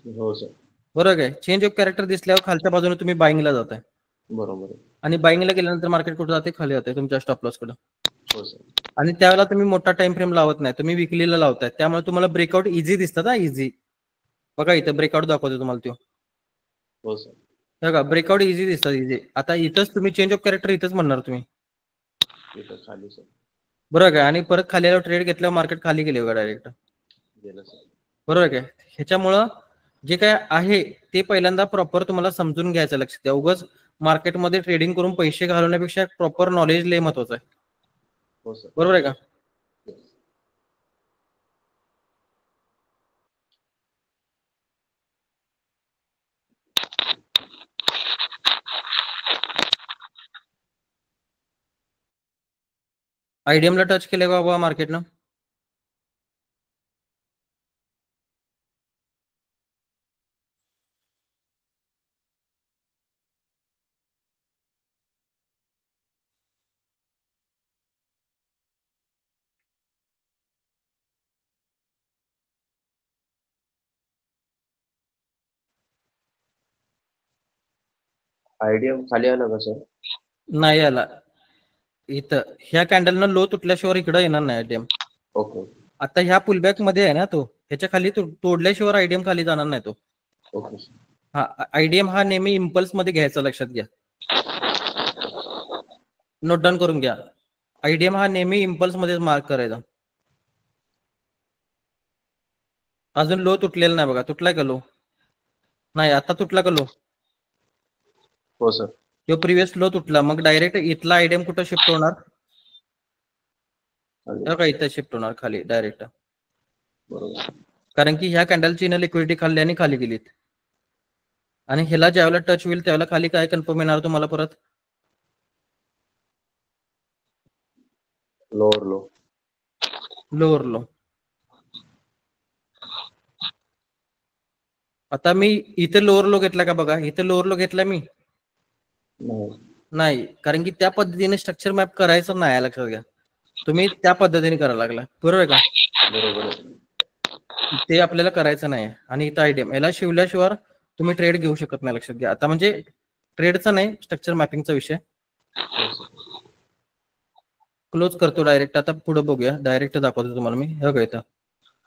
हो सर. बरोबर आहे. चेंज ऑफ कॅरेक्टर दिसल्यावर खालच्या बाजूने तुम्ही बाईंगला जाताय. बरोबर. आणि बाईंगला गेल्यानंतर मार्केट कुठे जाते, खाली जाते तुमच्या स्टॉप लॉस कडे. हो सर. आणि त्यावेळेला तुम्ही मोठा टाइम फ्रेम लावत नाही, तुम्ही विकलीला लावताय, त्यामुळे तुम्हाला ब्रेकआउट इझी दिसतात. इझी बघा इथं ब्रेकआउट दाखवतो तुम्हाला तो. हो सर. बघा ब्रेकआउट इझी दिसतात, इझी. आता इथंच तुम्ही चेंज ऑफ कॅरेक्टर इथंच म्हणणार तुम्ही, खाली सर. बरोबर काय? आणि परत खाली ट्रेड घेतल्यावर मार्केट खाली गेले बघा डायरेक्ट, बरोबर काय? ह्याच्यामुळं जे काय आहे ते पहिल्यांदा प्रॉपर तुम्हाला समजून घ्यायचं, लक्षात द्या. उगाच मार्केटमध्ये ट्रेडिंग करून पैसे घालवण्यापेक्षा प्रॉपर नॉलेज लय महत्वाचं आहे. हो सर. बरोबर आहे का? आयडीएमला टच केलंय बाबा मार्केटनं? आयडीएम खाली आलं का सर? नाही आला. इथं ह्या कॅन्डलनं लो तुटल्याशिवाय इकडे येणार नाही आयडीएम. ओके आता ह्या पुलबॅक मध्ये आहे ना तो, ह्याच्या खाली तोडल्याशिवाय आयडीएम खाली जाणार नाही तो. Okay sir. हा आयडीएम हा नेहमी इम्पल्स मध्ये घ्यायचा, लक्षात घ्या. नोट डाऊन करून घ्या. आयडीएम हा नेहमी इम्पल्स मध्ये मार्क करायचा. अजून लो तुटलेला नाही बघा. तुटलाय का लो? नाही. आता तुटला का लो? हो सर. तो प्रिव्हियस लो तुटला, मग डायरेक्ट इथला आयडीएम कुठं शिफ्ट होणार? का इथं शिफ्ट होणार खाली डायरेक्ट. बरोबर. कारण की ह्या कॅन्डलची ना लिक्विडिटी खाल्ली आणि खाली गेलीत, आणि ह्याला ज्यावेळेला टच होईल त्यावेळेला खाली काय कन्फर्म येणार तुम्हाला परत? Lower low. Lower low. आता मी इथे लोअर लो घेतला का बघा? इथे लोअर लो घेतला मी? नाही, कारण की त्या पद्धतीने स्ट्रक्चर मॅप करायचं नाही, लक्षात घ्या. तुम्ही त्या पद्धतीने करायला लागला, बरोबर आहे का? बरोबर. ते आपल्याला करायचं नाही. आणि इथं आयडीएम याला शिवल्याशिवाय तुम्ही ट्रेड घेऊ शकत नाही, लक्षात घ्या. आता म्हणजे ट्रेडचा नाही, स्ट्रक्चर मॅपिंगचा विषय. क्लोज करतो डायरेक्ट. आता पुढे बघूया, डायरेक्ट दाखवतो तुम्हाला मी. हे बघा इथं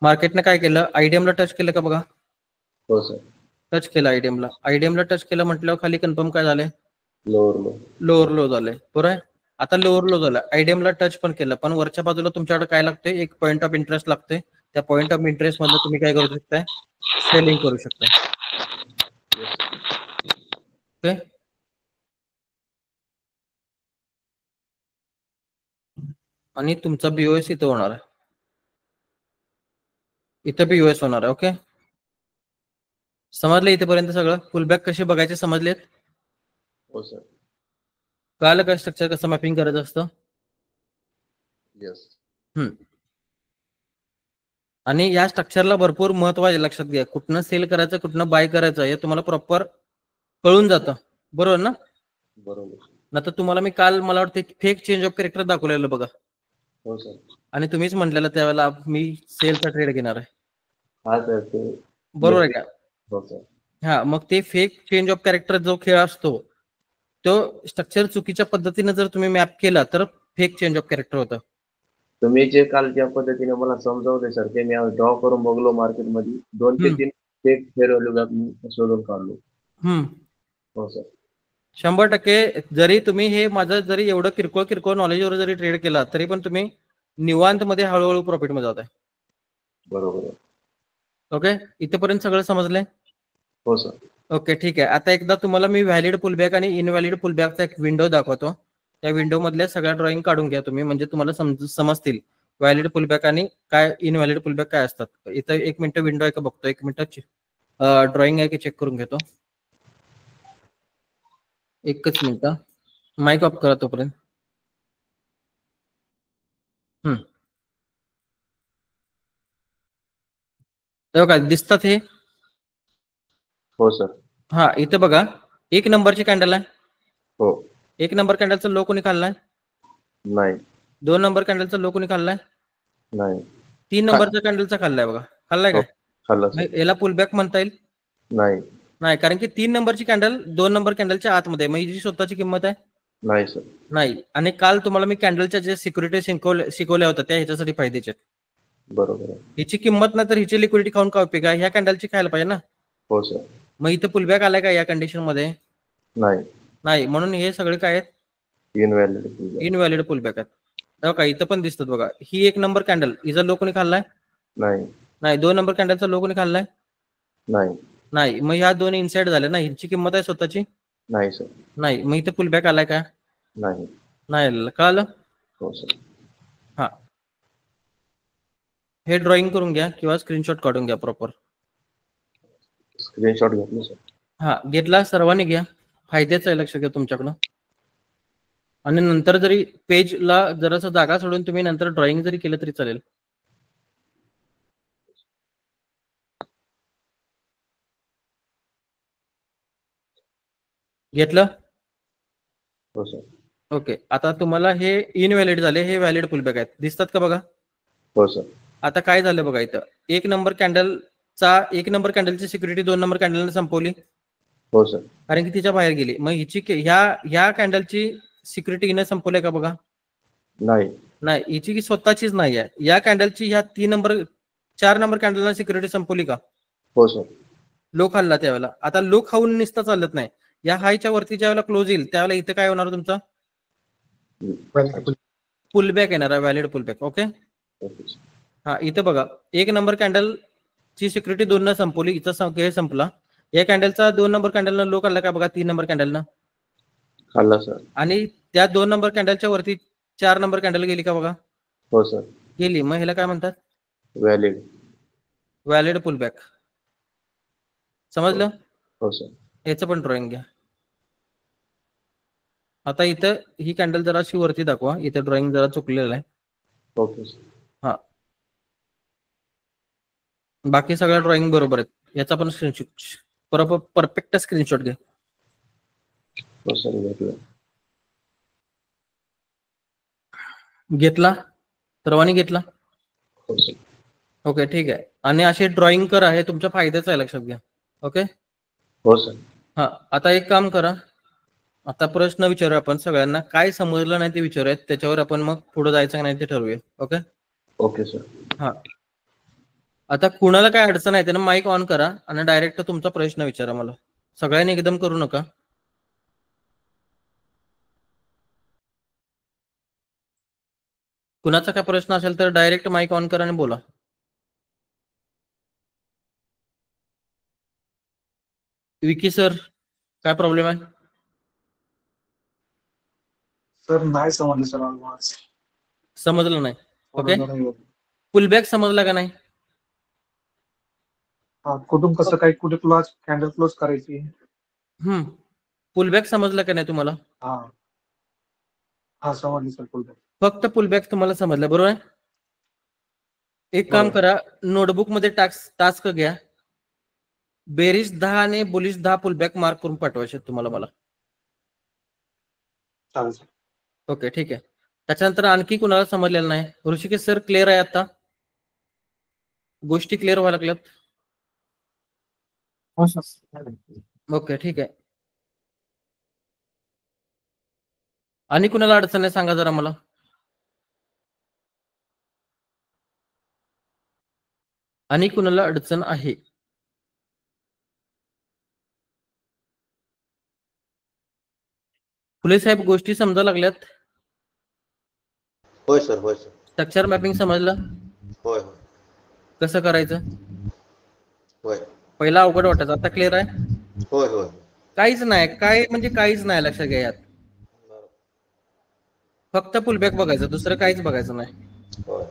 मार्केटने काय केलं, आयडीएमला टच केलं का बघा? हो सर. टच केलं आयडीएमला. आयडीएमला टच केलं म्हटल्यावर खाली कन्फर्म काय झालंय? Lower low. लोअर लो झालंय, बरोबर आहे. आता लोअर लो झालं, आयडीएमला टच पण केलं, पण वरच्या बाजूला तुमच्याकडे काय लागतंय? एक पॉईंट ऑफ इंटरेस्ट लागतंय. त्या पॉईंट ऑफ इंटरेस्ट मधलं तुम्ही काय करू शकताय? सेलिंग करू शकताय. ओके. आणि तुमचा बीओएस इथं होणार आहे, इथं बीओएस होणार आहे. ओके, समजलं इथेपर्यंत सगळं? फुलबॅक कसे बघायचे समजलेत? हो सर. कळालं का स्ट्रक्चर कसं मॅपिंग करायचं असतं? येस. आणि या स्ट्रक्चरला भरपूर महत्व आहे, लक्षात घ्या. कुठनं सेल करायचं, कुठनं बाय करायचं, हे तुम्हाला प्रॉपर कळून जातं, बरोबर ना? बरोबर. नंतर तुम्हाला मी काल मला वाटतं फेक चेंज ऑफ कॅरेक्टर दाखवलेलं बघा. हो सर. आणि तुम्हीच म्हटलेलं त्यावेळेला मी सेलचा ट्रेड घेणार आहे. हा सर. ते बरोबर आहे का? हो सर. हा, मग ते फेक चेंज ऑफ कॅरेक्टर जो खेळ असतो, तो स्ट्रक्चर चुकीच्या पद्धतीने जर तुम्ही मॅप केला तर फेक चेंज ऑफ कॅरेक्टर होतं. तुम्ही जे काल ज्या पद्धतीने मला समजावले सर, ते मी ड्रॉ करून बघलो मार्केटमध्ये. 2 ते 3 फेक फेअर व्हॅल्यू शोधून काढलो. हो सर. 100%. जरी तुम्ही हे माझं जरी एवढं किरकोळ नॉलेजवर जरी ट्रेड केला तरी पण तुम्ही निवांत मध्ये हळूहळू प्रॉफिट मध्ये जाताय. बरोबर आहे. ओके, इथेपर्यंत सगळं समजलंय? हो सर. ओके, ठीक आहे. आता एकदा तुम्हाला मी व्हॅलिड पुलबॅक आणि इनव्हॅलिड पुलबॅकचा एक विंडो दाखवतो. त्या विंडो मधल्या सगळ्या ड्रॉइंग काढून घ्या तुम्ही, म्हणजे तुम्हाला समजतील व्हॅलिड पुलबॅक आणि काय इनव्हॅलिड पुलबॅक काय असतात. इथं 1 मिनिट विंडो आहे का बघतो, 1 मिनिट ड्रॉइंग आहे की चेक करून घेतो. 1च मिनिट, माईक ऑफ करा तोपर्यंत. काय दिसतात हे? हो सर. हा, इथं बघा 1 नंबरची कॅन्डल आहे. हो. 1 नंबर कॅन्डलचा लो कोणी खाल्लाय? नाही. 2 नंबर कॅन्डलचा लो कोणी खाल्लाय? नाही. 3 नंबरचा कॅन्डलचा खाल्लाय बघा. खाल्लाय काय? खाल्ला सर. याला पुलबॅक म्हणता येईल? नाही. नाही, कारण की 3 नंबरची कॅन्डल 2 नंबर कॅन्डलच्या आतमध्ये, मग हिची स्वतःची किंमत आहे? नाही सर. नाही. आणि काल तुम्हाला मी कॅन्डलच्या जे सिक्युरिटी शिकवल्या होत्या त्या ह्याच्यासाठी फायद्याचे. बरोबर आहे. हिची किंमत नाही तर हिची लिक्विडिटी खाऊन का उपयोग आहे? ह्या कॅन्डलची खायला पाहिजे ना. हो सर. मग इथं पुलबॅक आलाय का या कंडिशन मध्ये? नाही. नाही, म्हणून हे सगळे काय आहेत? इनव्हॅलिड पुलबॅक आहेत. का इथं पण दिसतात बघा. ही 1 नंबर कॅन्डल, हिचा लो कोणी खाल्लाय? नाही. नाही. 2 नंबर कॅन्डलचा लो कोणी खाल्लाय? नाही. नाही. मग ह्या 2 इनसाइड झाल्या ना, हिची किंमत आहे स्वतःची? नाही सर. नाही. मग इथं पुलबॅक आलाय का? नाही. नाही. कळालं? हो सर. हा, हे ड्रॉइंग करून घ्या किंवा स्क्रीनशॉट काढून घ्या प्रॉपर. स्क्रीनशॉट घेतलं सर. हा, घेतला, सर्वांनी घ्या, फायद्याचं आहे, लक्ष घ्या तुमच्याकडं. आणि नंतर जरी पेजला जरासं जागा सोडून तुम्ही नंतर ड्रॉइंग जरी केलं तरी चालेल. घेतलं? हो सर. ओके. आता तुम्हाला हे इनव्हॅलिड झाले, हे व्हॅलिड पुलबॅक आहेत, दिसतात का बघा? हो सर. आता काय झालं बघा, इथं एक नंबर कॅन्डलची सिक्युरिटी 2 नंबर कॅन्डलने संपवली. हो सर. कारण की तिच्या बाहेर गेली. मग हिची ह्या कॅन्डलची सिक्युरिटी हिने संपवली का बघा? नाही. हिची स्वतःचीच नाही आहे. या कॅन्डलची ह्या 4 नंबर कॅन्डलला सिक्युरिटी संपवली का? हो सर. लो खाल्ला त्यावेळेला. आता लो खाऊन निसता चालत नाही. या हायच्या वरती ज्यावेळेला क्लोज येईल त्यावेळेला इथं काय होणार तुमचा? पुलबॅक येणार आहे, व्हॅलिड पुलबॅक. ओके. हा, इथं बघा, 1 नंबर कॅन्डल ची सिक्युरिटी 2 न संपवली, इथं हे संपला. या कॅन्डलचा 2 नंबर कॅन्डलनं लो काढला का बघा? 3 नंबर कॅन्डलनं खाल्ला सर. आणि त्या 2 नंबर कॅन्डलच्या वरती 4 नंबर कॅन्डल गेली का बघा? हो सर. गेली. मग ह्याला काय म्हणतात? Valid pullback. समजलं? हो सर. याचं पण ड्रॉइंग घ्या. आता इथं ही कॅन्डल जराशी वरती दाखवा, इथं ड्रॉइंग जरा चुकलेलं आहे. Okay sir. हा, बाकी सगळ्या ड्रॉइंग बरोबर आहेत. याचा पण स्क्रीनशॉट, परफेक्ट स्क्रीनशॉट घ्या. हो सर. घेतलं. घेतला? सर्वांनी घेतला? हो सर. ओके, ठीक आहे. आणि असे ड्रॉइंग करा, हे तुमच्या फायद्याचं आहे, लक्षात घ्या. ओके. हो सर. हा, आता एक काम करा, आता प्रश्न विचारूया आपण सगळ्यांना. काय समजलं नाही ते विचारूयात, त्याच्यावर आपण मग पुढे जायचं का नाही ते ठरवूया. ओके. Okay sir. हा, आता कुणाला काय अडचण आहे त्यानं माईक ऑन करा आणि डायरेक्ट तुमचा प्रश्न विचारा मला. सगळ्यांनी एकदम करू नका. कुणाचा काय प्रश्न असेल तर डायरेक्ट माईक ऑन करा आणि बोला. विकी सर, काय प्रॉब्लेम आहे? सर नाही समजलं सर आज. समजलं नाही? ओके. पुलबॅक समजला का नाही? कुठून कसं काय, कुठे क्लोज कॅन्डल क्लोज करायची? पुलबॅक समजलं का नाही तुम्हाला? हा समजली सर पुलबॅक. फक्त पुलबॅक तुम्हाला समजलं, बरोबर आहे? एक काम करा, नोटबुक मध्ये टास्क घ्या, बेरीज 10 आणि बुलिश 10 पुलबॅक मार्क करून पाठवायचे तुम्हाला मला. ओके, ठीक आहे. त्याच्यानंतर आणखी कुणाला समजलेलं नाही? ऋषिकेश सर, क्लिअर आहे आता? गोष्टी क्लिअर व्हायला लागल्यात? ओके, ठीक आहे. आणि कुणाला अडचण आहे सांगा जरा मला. आणि कुणाला अडचण आहे? फुले साहेब, गोष्टी समजा लागल्यात? होय सर, होय सर. स्ट्रक्चर मॅपिंग समजलं? होय. कसं करायचं? होय. पहिला अवघड वाटायचं, आता क्लिअर आहे? होय. होय. काहीच नाही, काय म्हणजे काहीच नाही, लक्षात घ्या. यात फक्त पुलबॅक बघायचं, दुसरं काहीच बघायचं नाही. होय.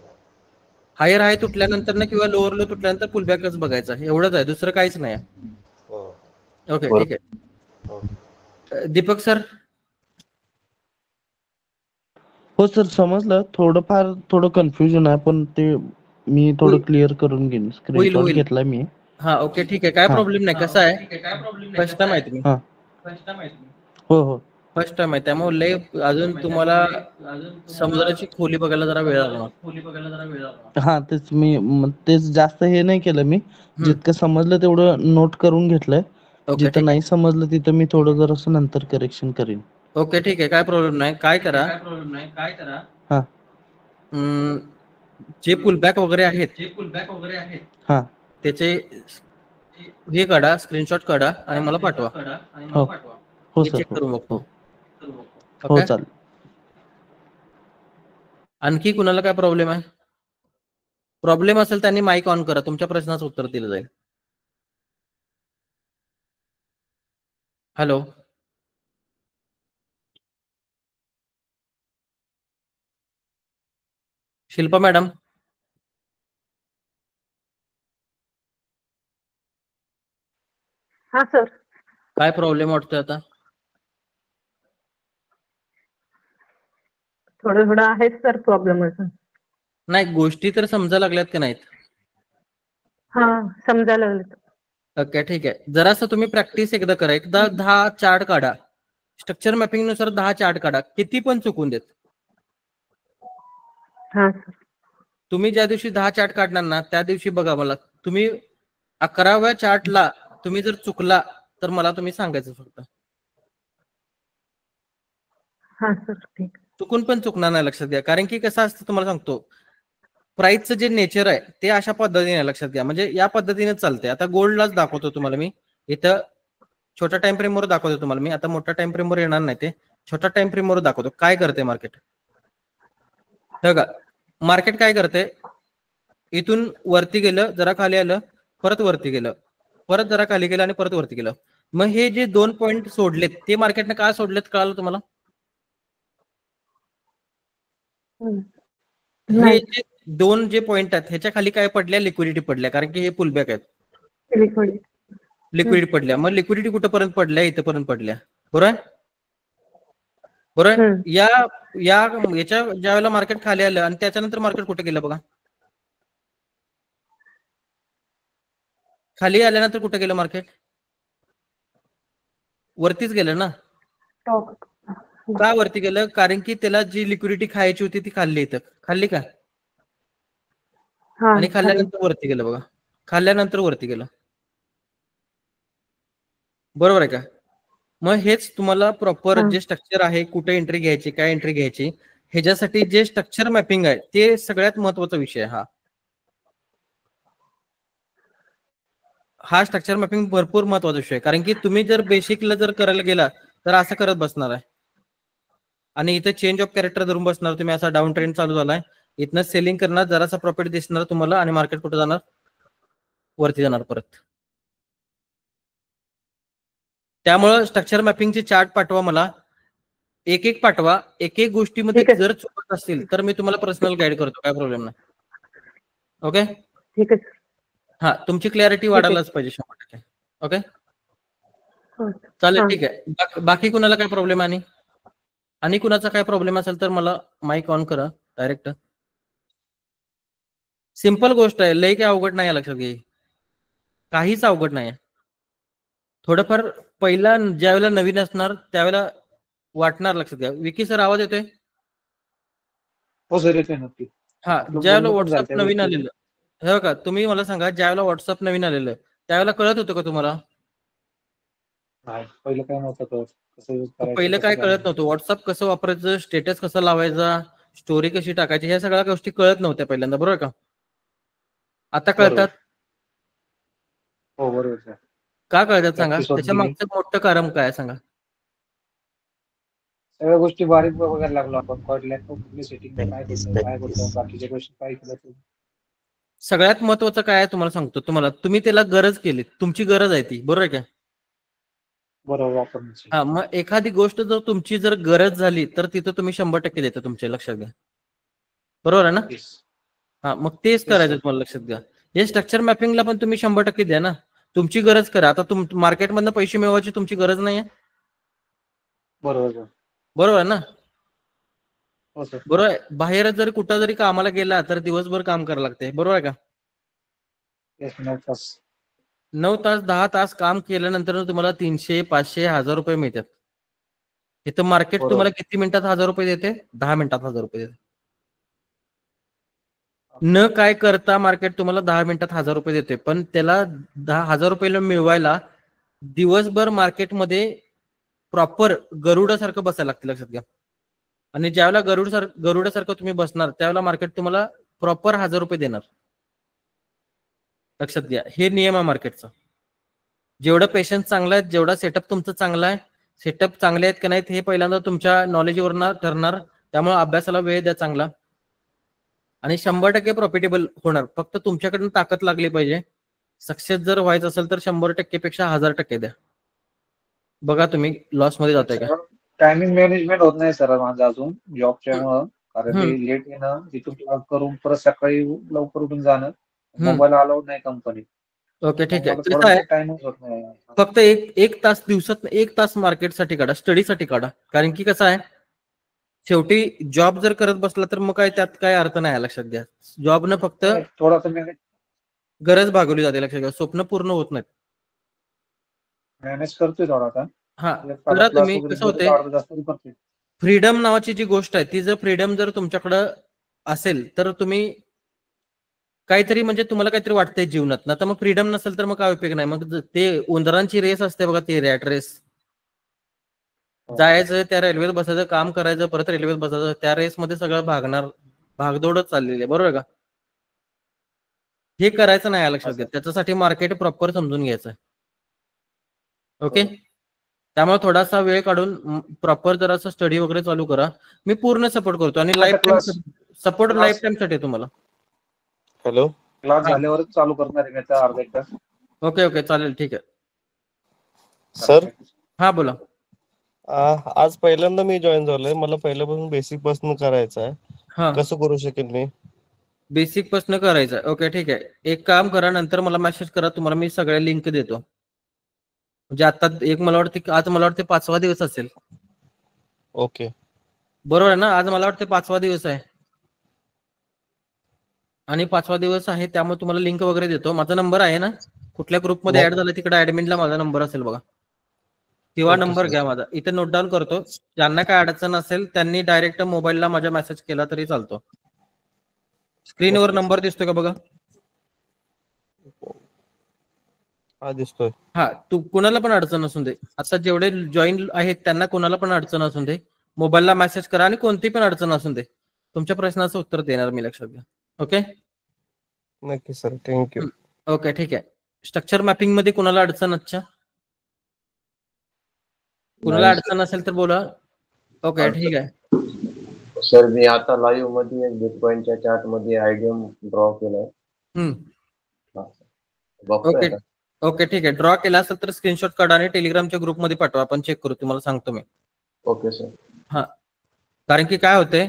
हायर हाय तुटल्यानंतर ना किंवा लोअर लो तुटल्यानंतर पुलबॅकच बघायचं, एवढंच आहे, दुसरं काहीच नाही. ओके, ठीक आहे. दीपक सर? हो सर, समजलं. थोडं कन्फ्युजन आहे, पण ते मी थोडं क्लिअर करून घेईन. स्क्रीनशॉट घेतलाय मी. हा, ओके, ठीक आहे, काय प्रॉब्लेम नाही. कसं आहे, फर्स्ट टाइम आहे तुम्ही? हो. फर्स्ट टाइम आहे, त्यामुळे लय अजून तुम्हाला समुद्राची खोली बघायला जरा वेळ लागणार. तेच जास्त हे नाही केलं मी. जितकं समजलं तेवढं नोट करून घेतलंय. जिथं नाही समजलं तिथं मी थोडं जरासं नंतर करेक्शन करीन. ओके, ठीक आहे, काय प्रॉब्लेम नाही. काय करा, जे पुलबॅक वगैरे आहेत त्याचे हे काढा, स्क्रीनशॉट काढा आणि मला पाठवा. हो मी सर. चेक करून बघतो. हो, चालेल. आणखी कुणाला काय प्रॉब्लेम आहे? प्रॉब्लेम असेल त्यांनी माईक ऑन करा, तुमच्या प्रश्नाचं उत्तर दिलं जाईल. हॅलो. शिल्पा मॅडम, हा सर. काय प्रॉब्लेम वाटतोय आता? थोडं थोडं आहेच सर प्रॉब्लेम अजून. नाही, गोष्टी तर समजायला लागल्यात की नाहीत? हा, समजायला लागलं. ओके, ठीक आहे. जरासं तुम्ही प्रॅक्टिस एकदा करा. एकदा 10 चार्ट काढा. स्ट्रक्चर मॅपिंग नुसार 10 चार्ट काढा. किती पण चुकून देत. हा सर. तुम्ही ज्या दिवशी 10 चार्ट काढणार ना, त्या दिवशी बघा मला, तुम्ही 11व्या चार्टला तुम्ही जर चुकला तर मला तुम्ही सांगायचं फक्त. हा सर, ठीक. चुकून पण चुकणार नाही, लक्षात घ्या. कारण की कसं असतं तुम्हाला सांगतो, प्राइसचं जे नेचर आहे ते अशा पद्धतीने लक्षात घ्या. म्हणजे या पद्धतीने चालते. आता गोल्डलाच दाखवतो तुम्हाला मी. इथं छोट्या टाइम फ्रेमवर दाखवतो तुम्हाला मी. आता मोठ्या टाइम फ्रेमवर येणार नाही, ते छोट्या टाइम फ्रेमवर दाखवतो काय करते मार्केट. बघा, मार्केट काय करते, इथून वरती गेलं, जरा खाली आलं, परत वरती गेलं, परत जरा खाली गेलं आणि परत वरती गेलं. मग हे जे 2 पॉईंट सोडलेत ते मार्केटने का सोडलेत कळालं तुम्हाला? हे जे 2 जे पॉईंट आहेत ह्याच्या खाली काय पडल्या, लिक्विडिटी पडल्या. कारण की हे पुलबॅक आहेत, लिक्विडिटी पडल्या. मग लिक्विडिटी कुठपर्यंत पडल्या? इथपर्यंत पडल्या, बरोबर आहे? बरोबर. याच्या ज्या वेळेला मार्केट खाली आलं आणि त्याच्यानंतर मार्केट कुठे गेलं बघा, खाली आल्यानंतर कुठे गेलं मार्केट? वरतीच गेलं ना. का वरती गेलं? कारण की त्याला जी लिक्विडिटी खायची होती ती खाल्ली. इथं खाल्ली का? आणि खाल्ल्यानंतर वरती गेलं बघा, खाल्ल्यानंतर वरती गेलं, बरोबर आहे का? मग हेच तुम्हाला प्रॉपर जे स्ट्रक्चर आहे, कुठे एंट्री घ्यायची, काय एंट्री घ्यायची, ह्याच्यासाठी जे स्ट्रक्चर मॅपिंग आहे ते सगळ्यात महत्वाचा विषय आहे. हा स्ट्रक्चर मॅपिंग भरपूर महत्वाचा विषय आहे. कारण की तुम्ही जर बेसिकला जर करायला गेला तर असं करत बसणार आहे आणि इथे चेंज ऑफ कॅरेक्टर धरून बसणार तुम्ही. असा डाऊन ट्रेंड चालू झालाय, इथनं सेलिंग करणार, जरासा प्रॉफिट दिसणार तुम्हाला आणि मार्केट कुठे जाणार? वरती जाणार परत. त्यामुळे स्ट्रक्चर मॅपिंगचे चार्ट पाठवा मला, एक एक पाठवा. एक एक गोष्टीमध्ये जर चुकत असतील तर मी तुम्हाला पर्सनल गाईड करतो, काय प्रॉब्लेम नाही. ओके, ठीक आहे. हा, तुमची क्लॅरिटी वाढायलाच पाहिजे 100%. ओके, चालेल, ठीक आहे. बाकी कुणाला काय प्रॉब्लेम आहे? आणि कुणाचा काय प्रॉब्लेम असेल तर मला माईक ऑन करा डायरेक्ट. सिंपल गोष्ट आहे, लय काय अवघड नाही, लक्षात घे. काहीच अवघड नाही. थोडंफार पहिला ज्यावेळेला नवीन असणार त्यावेळेला वाटणार, लक्षात घ्या. विकी सर, आवाज येतोय? हो सर, येतोय नक्की. हा, ज्यावेळेला व्हॉट्सअप नवीन आलेलं, हे बघा, तुम्ही मला सांगा, ज्यावेळेला व्हॉट्सअप नवीन आलेलं त्यावेळेला कळत होतं का तुम्हाला? पहिलं काय नव्हतं, पहिलं काय कळत नव्हतं. व्हॉट्सअप कसं वापरायचं, स्टेटस कसं लावायचा, स्टोरी कशी टाकायची, ह्या सगळ्या गोष्टी कळत नव्हत्या पहिल्यांदा, बरोबर का? आता कळतात. हो, बरोबर. का कळतात सांगा? त्याच्या मागचं मोठं कारण काय सांगा? सगळ्या गोष्टी बारीक बघायला लागलो आपण. सेटिंग काय करतो, बाकीच्या गोष्टी काय केलं. सगळ्यात महत्वाचं काय आहे तुम्हाला सांगतो. तुम्ही त्याला गरज केली, तुमची गरज आहे ती, बरोबर आहे का? बरोबर. हा, मग एखादी गोष्ट जर तुमची जर गरज झाली तर तिथं तुम्ही 100% देता, तुमच्या लक्षात घ्या, बरोबर आहे ना? हा, मग तेच करायचं तुम्हाला, लक्षात घ्या. हे स्ट्रक्चर मॅपिंगला पण तुम्ही 100% द्या ना. तुमची गरज करा. आता मार्केटमधनं पैसे मिळवायची तुमची गरज नाही आहे, बरोबर आहे ना? बरोबर आहे. बाहेर जर कुठं जरी कामाला गेला तर दिवसभर काम करावं लागते, बरोबर आहे का? 9 तास 10 तास काम केल्यानंतर तुम्हाला 300, 500, 1000 रुपये मिळतात. इथं मार्केट तुम्हाला किती मिनिटात 1000 रुपये देते? 10 मिनिटात 1000 रुपये देते. न काय करता मार्केट तुम्हाला 10 मिनिटात 1000 रुपये देते. पण त्याला 10,000 रुपये मिळवायला दिवसभर मार्केटमध्ये प्रॉपर गरुडासारखं बसायला लागतं, लक्षात घ्या. आणि ज्यावेळेला गरुडासारखं तुम्ही बसणार त्यावेळेला मार्केट तुम्हाला प्रॉपर 1000 रुपये देणार, लक्षात घ्या. हे नियम आहे मार्केटचा. जेवढं पेशन्स चांगला आहे, जेवढा सेटअप तुमचं चांगला आहे, सेटअप चांगले आहेत की नाहीत हे पहिल्यांदा तुमच्या नॉलेजवरनं ठरणार. त्यामुळे अभ्यासाला वेळ द्या चांगला आणि 100% प्रॉफिटेबल होणार. फक्त तुमच्याकडून ताकद लागली पाहिजे. सक्सेस जर व्हायचं असेल तर 100% पेक्षा 1000% द्या. बघा तुम्ही लॉस मध्ये जाताय का? टायमिंग मॅनेजमेंट होत नाही सर माझं अजून जॉबच्या. कारण ते लेट येणं, तिथून क्लॉक करून परत सकाळी लवकर उठून जाणं, मोबाईल अलाउड नाही कंपनीत. ओके ठीक आहे. मला कसं आहे, थोडा टाइमच होत नाही. फक्त एक तास दिवसात 1 तास मार्केटसाठी काढा, स्टडीसाठी काढा. कारण की कसं आहे, शेवटी जॉब जर करत बसला तर मग काय त्यात काय अर्थ नाही, लक्षात घ्या. जॉबनं फक्त थोडासा मी गरज भागवली जाते, लक्षात घ्या. स्वप्न पूर्ण होत नाहीत. मॅनेज करतोय थोडासा. हा करा तुम्ही. कसं होते, फ्रीडम नावाची जी गोष्ट आहे ती फ्रीडम जर तुमच्याकडं असेल तर तुम्ही काहीतरी म्हणजे तुम्हाला काहीतरी वाटतंय जीवनात ना, तर मग फ्रीडम नसेल तर मग काय उपयोग नाही. मग ते उंदरांची रेस असते बघा, ती रॅट रेस. जायचं, त्या रेल्वेत बसायचं, काम करायचं, परत रेल्वेत बसायचं, त्या रेसमध्ये सगळं भागदौडच चाललेली आहे, बरोबर का? हे करायचं नाही, लक्षात घ्या. त्याच्यासाठी मार्केट प्रॉपर समजून घ्यायचं. ओके, त्यामुळे थोडासा वेळ काढून प्रॉपर जरासा स्टडी वगैरे चालू करा. मी पूर्ण सपोर्ट करतो आणि life time support life time साठी तुम्हाला. हॅलो, क्लास झाल्यावरच चालू करणार आहे का अर्धा एक तास? ओके चालेल, ठीक आहे सर. हा बोला. आज पहिल्यांदा मी जॉईन झालोय, मला पहिल्यापासून बेसिक पासून करायचं आहे. हा, कसं करू शकेल मी? बेसिक पासून करायचं. ओके ठीक आहे. एक काम करा, नंतर मला मेसेज करा, तुम्हाला मी सगळ्या लिंक देतो. म्हणजे आता मला वाटते 5वा दिवस असेल. ओके, बरोबर आहे ना? आज मला वाटते 5वा दिवस आहे आणि 5वा दिवस आहे, त्यामुळे तुम्हाला लिंक वगैरे देतो. माझा नंबर आहे ना, कुठल्या ग्रुपमध्ये ऍड झाला तिकडे ऍडमिनला माझा नंबर असेल बघा, किंवा नंबर घ्या माझा, इथे नोट डाऊन करतो. ज्यांना काय अडचण असेल त्यांनी डायरेक्ट मोबाईलला माझ्या मेसेज केला तरी चालतो. स्क्रीनवर नंबर दिसतोय का बघा? हा दिसतोय. हा, तू कुणाला पण अडचण असून दे, आता जेवढे जॉईन आहेत त्यांना कोणाला पण अडचण असून दे, मोबाईलला मेसेज करा आणि कोणती पण अडचण असून दे, तुमच्या प्रश्नाचं उत्तर देणार मी, लक्षात घ्या. ओके, नक्की सर, थँक्यू. ओके ठीक आहे. स्ट्रक्चर मॅपिंग मध्ये कुणाला अडचण कुणाला अडचण असेल तर बोला. ओके ठीक आहे सर. मी आता लाईव्ह मध्ये बिटकॉइनच्या चार्ट मध्ये आयडियम ड्रॉ केलाय. ओके ठीक आहे. ड्रॉ केला असेल तर स्क्रीनशॉट काढा आणि टेलिग्रामच्या ग्रुपमध्ये पाठवा, आपण चेक करू, तुम्हाला सांगतो मी. Okay sir. हा, कारण की काय होते,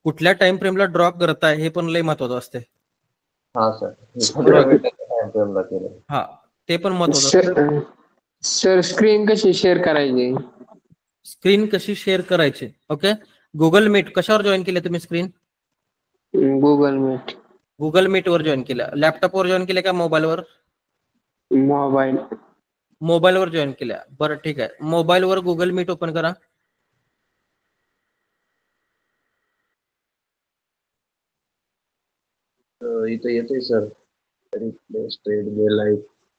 कुठल्या टाइम फ्रेमला ड्रॉ करताय हे पण लय महत्वाचं असते. हा सर, हा ते पण महत्वाचं. सर स्क्रीन कशी शेअर करायची? स्क्रीन कशी शेअर करायची? Okay, Google Meet. कशावर जॉईन केले तुम्ही screen? Google Meet. Google Meet वर जॉईन केलं. लॅपटॉपवर जॉईन केलं का मोबाईलवर? मोबाईलवर जॉईन केल्या. बरं ठीक आहे, मोबाईलवर गुगल मीट ओपन करा. इथं येतोय सर,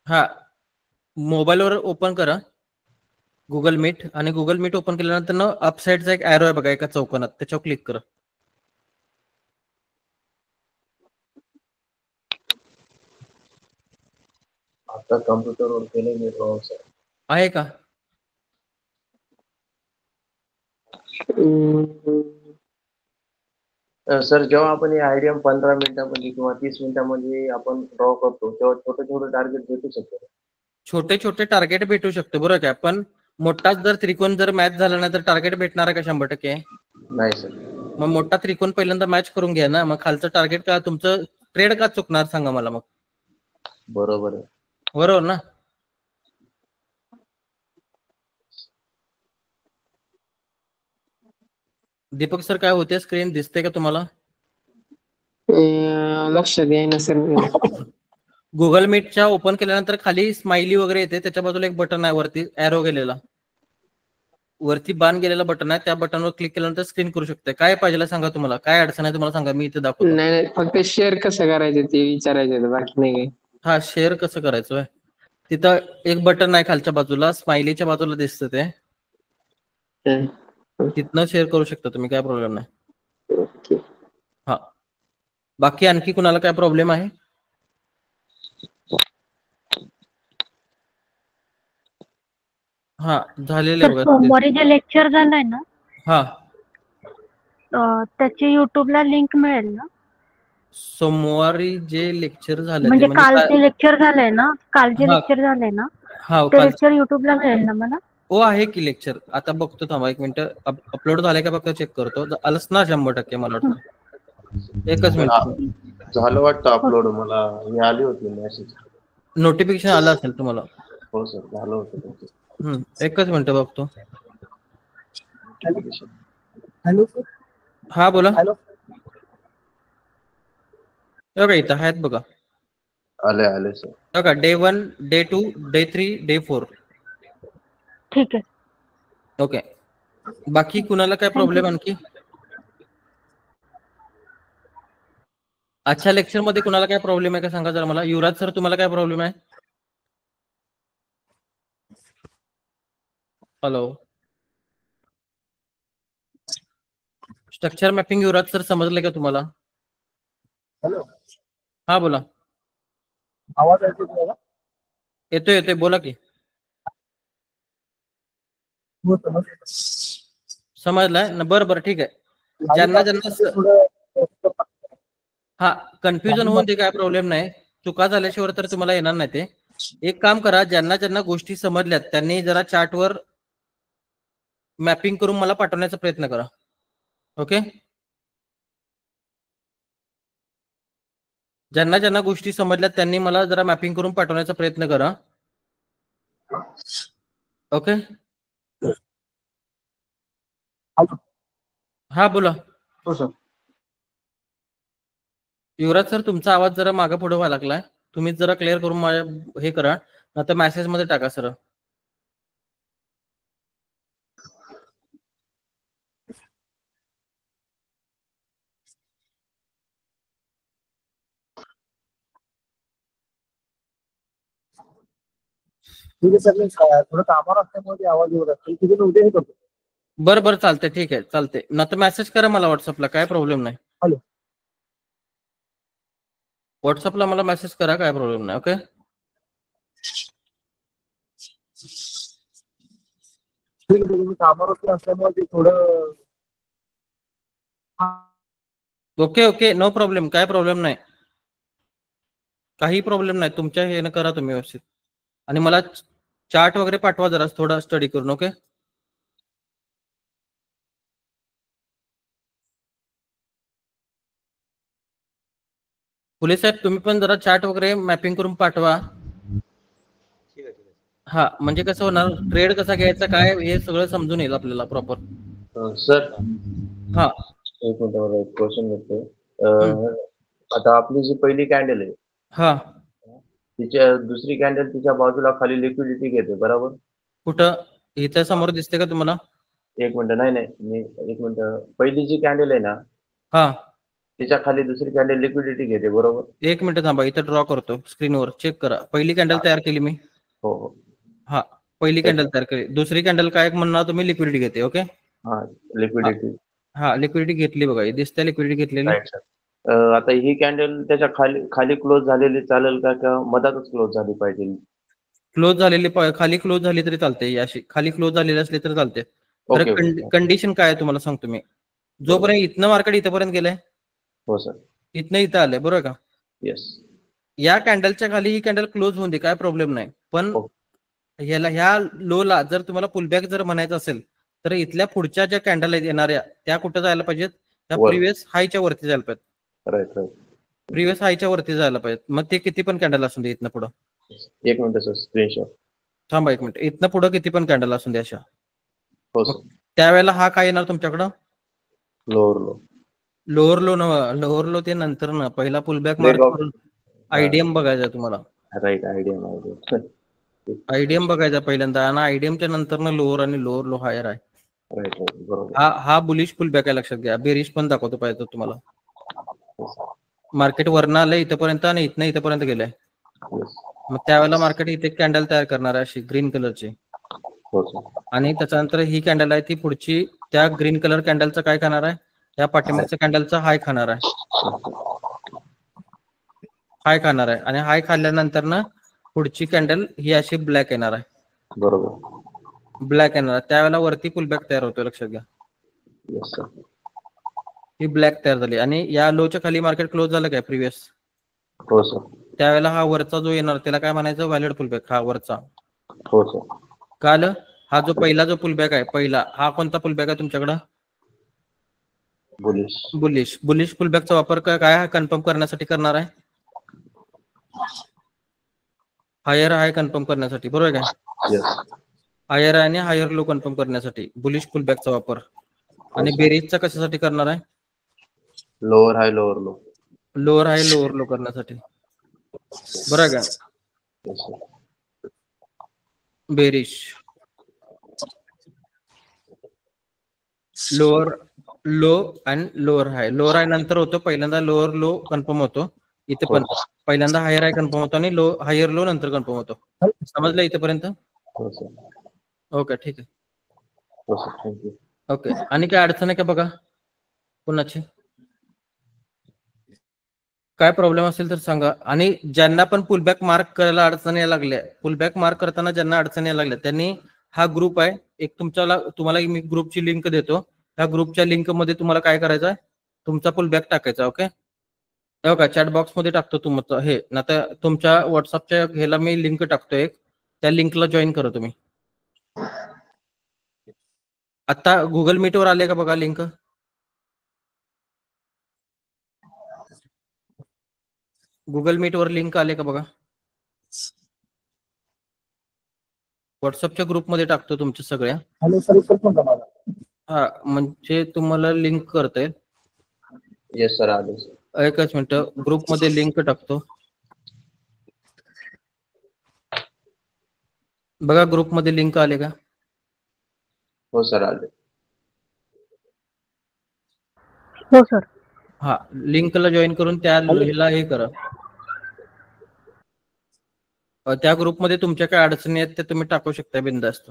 हा, मोबाईलवर ओपन करा गुगल मीट, आणि गुगल मीट ओपन केल्यानंतर ना अपसाइडचा एक एरो आहे बघा एका चौकोनात, त्याच्यावर क्लिक करा. आता कॉम्प्युटरवर केलं मी ड्रॉ सर. आहे का? सर, जेव्हा आपण हे आयडियम 15 मिनिटांमध्ये किंवा 30 मिनिटांमध्ये आपण ड्रॉ करतो तेव्हा छोटे टार्गेट भेटू शकतो. छोटे टार्गेट भेटू शकतो, बरोबर काय? पण मोठाच जर त्रिकोण जर मॅच झाला नाही तर टार्गेट भेटणार का 100%? नाही सर. मग मोठा त्रिकोण पहिल्यांदा मॅच करून घ्या ना, मग खालचं टार्गेट का तुमचं ट्रेड का चुकणार सांगा मला मग. बरोबर आहे. बरोबर ना? दीपक सर, काय होते? स्क्रीन दिसते का तुम्हाला? लक्षात येईना सर. गुगल मीटच्या ओपन केल्यानंतर खाली स्माइली वगैरे येते, त्याच्या बाजूला एक बटन आहे वरती एरो गेलेला, वरती बाण गेलेला बटन आहे, त्या बटनवर क्लिक केल्यानंतर स्क्रीन करू शकते. काय पाहिजे सांगा, तुम्हाला काय अडचण आहे तुम्हाला सांगा, मी इथे दाखवतो. नाही, फक्त शेअर कसं करायचं ते विचारायचं, बाकी नाही काय. हा, शेअर कसं करायचं? तिथं एक बटन आहे खालच्या बाजूला, स्माइलीच्या बाजूला दिसतं ते, तिथनं शेअर करू शकता तुम्ही, काय प्रॉब्लेम नाही. हा, बाकी आणखी कुणाला काय प्रॉब्लेम आहे? हा, झालेले बघा. सोमवारी जे लेक्चर झालंय ना, हा, त्याची युट्यूबला लिंक मिळेल ना? सोमवारी जे लेक्चर झाले म्हणजे काल जे लेक्चर झालंय ना, ते लेक्चर युट्यूबला मिळेल ना मला? हो आहे की लेक्चर. आता बघतो थांबा 1 मिनिट. अपलोड झालंय का बघतो, चेक करतो. आलंच ना 100% मला वाटतं. एकच मिनिट. झालं वाटतं अपलोड. मला मी आली होती मेसेज. नोटिफिकेशन आलं असेल तुम्हाला. हो सर, झालं होतं. एकच मिनिट बघतो. Hello sir. हा बोला. हॅलो. बघा इथं आहेत बघा. आले सर. बघा डे 1, डे 2, डे 3, डे 4. ठीक आहे. ओके. बाकी कुणाला काय प्रॉब्लेम आणखी? आजच्या लेक्चर मध्ये कुणाला काय प्रॉब्लेम आहे का सांगा जरा मला. युवराज सर तुम्हाला काय प्रॉब्लेम आहे? हॅलो. स्ट्रक्चर मॅपिंग युवराज सर समजले का तुम्हाला? हॅलो. हा बोला. आवाज येतो तुम्हाला? येतोय बोला की. हो समजलं. समजलाय ना. बरं ठीक आहे. ज्यांना हा कन्फ्युजन होऊन ते काय प्रॉब्लेम नाही. चुका झाल्याशिवाय तर तुम्हाला येणार नाही ते. एक काम करा, ज्यांना गोष्टी समजल्यात त्यांनी जरा चार्टवर मॅपिंग करून मला पाठवण्याचा प्रयत्न करा. ओके. ज्यांना गोष्टी समजल्यात त्यांनी मला जरा मॅपिंग करून पाठवण्याचा प्रयत्न करा. ओके. हा बोला. हो सर. युवराज सर तुमचा आवाज जरा मागे पुढे व्हायला लागलाय. तुम्ही जरा क्लिअर करून माझ्या हे करा, नाहीतर मेसेज मध्ये टाका सर. ठीक आहे सर. मी थोडं कामावर असल्यामुळे आवाज येऊ लागतो. ठीक आहे, उद्या हे करतो. बरं चालतंय. ठीक आहे चालतंय. नाहीतर मेसेज करा मला व्हॉट्सअपला, काय प्रॉब्लेम नाही. हॅलो. व्हॉट्सअपला मला मेसेज करा, काय प्रॉब्लेम नाही. ओके. ठीक आहे. मी कामावर असल्यामुळे ते थोडं. Okay no problem. काय प्रॉब्लेम नाही. काही प्रॉब्लेम नाही. तुमच्या हे करा तुम्ही व्यवस्थित. आणि मला चार्ट वगैरे पाठवा जरा थोडा स्टडी करून. ओके. फुले साहेब तुम्ही पण जरा चार्ट वगैरे मॅपिंग करून पाठवा. हा म्हणजे कसं होणार, ट्रेड कसा घ्यायचा काय हे सगळं समजून येईल आपल्याला प्रॉपर. सर हा एक मिनिट, मला एक क्वेश्चन घेतो. आता आपली जी पहिली कॅन्डल आहे, हा तिच्या दुसरी कॅन्डल तिच्या बाजूला खाली लिक्विडिटी घेते, बरोबर? कुठं? इथं समोर दिसते का तुम्हाला? एक मिनिट. नाही मी एक मिनिट. पहिली जी कॅन्डल आहे ना, हा तिच्या खाली दुसरी कॅन्डल लिक्विडिटी घेते, बरोबर? एक मिनिट थांबा, इथं ड्रॉ करतो स्क्रीनवर. चेक करा. पहिली कॅन्डल तयार केली मी. हो. हा पहिली कॅन्डल तयार केली. दुसरी कॅन्डल काय म्हणणार तुम्ही? लिक्विडिटी घेते. ओके. हा लिक्विडिटी. हा लिक्विडिटी घेतली बघा. दिसते लिक्विडिटी घेतलेली. आता ही कॅन्डल त्याच्या खाली क्लोज झालेली चालेल का मधातच क्लोज झाली पाहिजे? क्लोज झालेली खाली क्लोज झाली तरी चालते. अशी खाली क्लोज झालेली असली तरी चालते. कंडिशन काय आहे तुम्हाला सांगतो मी. जोपर्यंत इथनं मार्केट इथपर्यंत गेलंय, हो सर, इथनं इथं आलंय, बरोबर का? येस. या कॅन्डलच्या खाली ही कॅन्डल क्लोज होऊन दे, काय प्रॉब्लेम नाही. पण ह्या लोला जर तुम्हाला पुलबॅक जर म्हणायचं असेल तर इथल्या पुढच्या ज्या कॅन्डल येणाऱ्या त्या कुठं जायला पाहिजेत? त्या प्रिव्हियस हायच्या वरती जायला पाहिजेत. राईट. प्रिव्हियस हायच्या वरती जायला पाहिजेत. मग ते किती पण कॅन्डल असून दे इथनं पुढं. एक मिनिट सर, स्क्रीनशॉट थांबा एक मिनिट. इथनं पुढं किती पण कॅन्डल असून दे अशा. हो सर. त्यावेळेला हा काय येणार तुमच्याकडं? लोअर लो ते नंतर ना. पहिला पुलबॅक मार्क आयडीएम बघायचा तुम्हाला. राईट. आयडीएम बघायचा पहिल्यांदा, आणि आयडीएमच्या नंतर ना लोअर आणि लोअर लो हायर आहे. राईट, बरोबर. हा बुलिश पुलबॅक आहे, लक्षात घ्या. बेरिश पण दाखवतो पाहिजे तुम्हाला. मार्केट वरनं आलंय इथपर्यंत आणि इथनं इथपर्यंत गेलंय. मग त्यावेळेला मार्केट इथे कॅन्डल तयार करणार आहे अशी ग्रीन कलरची. आणि त्याच्यानंतर ही कॅन्डल आहे ती पुढची त्या ग्रीन कलर कॅन्डलचा काय खाणार आहे? या पाठीमागच्या कॅन्डलचा हाय खाणार आहे. आणि हाय खाल्ल्यानंतर ना पुढची कॅन्डल ही अशी ब्लॅक येणार आहे. बरोबर. ब्लॅक येणार आहे. त्यावेळेला वरती पुलबॅक तयार होतो, लक्षात घ्या. ही ब्लॅक तयार झाली आणि या लोच्या खाली मार्केट क्लोज झालं काय प्रिव्हियस? हो सर. त्यावेळेला हा वरचा जो येणार त्याला काय म्हणायचं? Valid pullback. हा वरचा. हो सर. काल हा जो पहिला जो पुलबॅक आहे पहिला, हा कोणता पुलबॅक आहे तुमच्याकडं? बुलिश पुलबॅकचा वापर काय कन्फर्म करण्यासाठी करणार आहे? हायर हाय कन्फर्म करण्यासाठी, बरोबर काय? हायर हाय आणि हायर लो कन्फर्म करण्यासाठी बुलिश पुलबॅकचा वापर. आणि बेरीजचा कशासाठी करणार आहे? Lower high lower low. Lower high lower low करण्यासाठी, बरोबर का? बेरिश लोअर लो आणि लोअर हाय. लोअर हाय नंतर होतो, पहिल्यांदा लोअर लो कन्फर्म होतो. इथे पण पहिल्यांदा हायर हाय कन्फर्म होतो आणि हायर लो नंतर कन्फर्म होतो. समजलं इथेपर्यंत? ओके, ठीक आहे. ओके, आणि काय अडचण आहे का बघा कुणाची? काय प्रॉब्लेम असेल तर सांगा. आणि ज्यांना पण पुलबॅक मार्क करायला अडचण यायला लागल्या, पुलबॅक मार्क करताना ज्यांना अडचण यायला लागल्या, त्यांनी हा ग्रुप आहे एक तुम्हाला मी ग्रुपची लिंक देतो. त्या ग्रुपच्या लिंक मध्ये तुम्हाला काय करायचं आहे, तुमचा पुलबॅक टाकायचा. ओके, बघा चॅट बॉक्स मध्ये टाकतो तुमचं हे, आता तुमच्या व्हॉट्सअपच्या ह्याला मी लिंक टाकतो एक, त्या लिंकला जॉईन करा तुम्ही. आता गुगल मीट वर आले का बघा लिंक? गुगल मीट वर लिंक आले का बघा? व्हॉट्सअपच्या ग्रुपमध्ये टाकतो तुमच्या सगळ्या. हा, म्हणजे तुम्हाला लिंक करते. येस सर, आले. एकच मिनिट, ग्रुपमध्ये लिंक टाकतो. बघा ग्रुपमध्ये लिंक आले का? हो सर, आले. हो सर. हा, लिंकला जॉईन करून त्या ह्याला हे करा. त्या ग्रुपमध्ये तुमच्या काय अडचणी आहेत ते तुम्ही टाकू शकता बिनधास्त.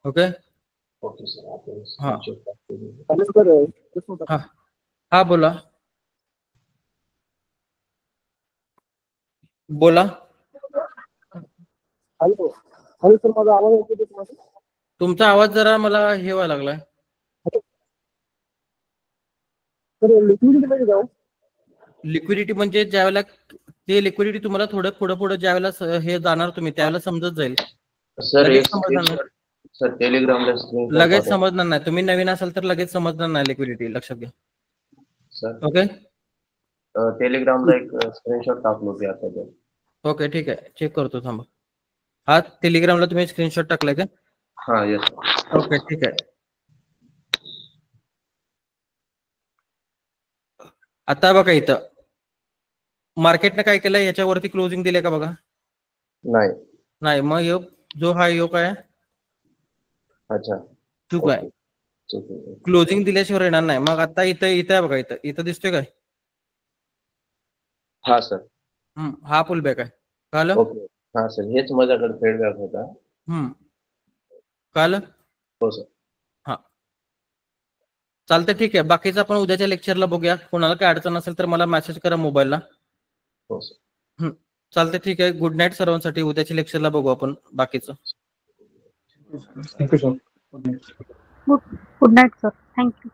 ओके. हा हा, बोला बोला. तुमचा आवाज जरा मला हे व्हायला लागलाय. लिक्विडिटी म्हणजे ज्यावेळेला ते लिक्विडिटी तुम्हाला थोडं पुढे ज्यावेळेला हे जाणार तुम्ही त्यावेळेला समजत जाईल. सर टेलिग्रामला लगेच समजणार नाही. तुम्ही नवीन असाल तर लगेच समजणार नाही लिक्विडिटी, लक्षात घ्या. सर ओके, टेलिग्रामला एक स्क्रीनशॉट टाकलो की आता. ओके, ठीक आहे, चेक करतो थांबा. हा, टेलिग्रामला तुम्ही स्क्रीनशॉट टाकलाय का? हा, येस. ओके, ठीक आहे. आता बघा इथं मार्केटने काय केलंय, याच्यावरती क्लोजिंग दिले का बघा? नाही. मग जो हा योग आहे, अच्छा, चूक आहे. क्लोजिंग दिल्याशिवाय येणार नाही. मग आता इथं आहे बघा, इथं दिसतोय काय? हा सर. हा पुलबॅक आहे. कळलं? ओके. हा सर, हेच माझ्याकडे फीडबॅक होता. कळलं? हो सर. हा, चालतंय, ठीक आहे. बाकीचं आपण उद्याच्या लेक्चरला बघूया. कोणाला काय अडचण असेल तर मला मेसेज करा मोबाईलला. हो सर. चालतंय, ठीक आहे. गुड नाईट सर्वांसाठी. उद्याच्या लेक्चरला बघू आपण बाकीचं. Thank you sir. Good night sir. Thank you.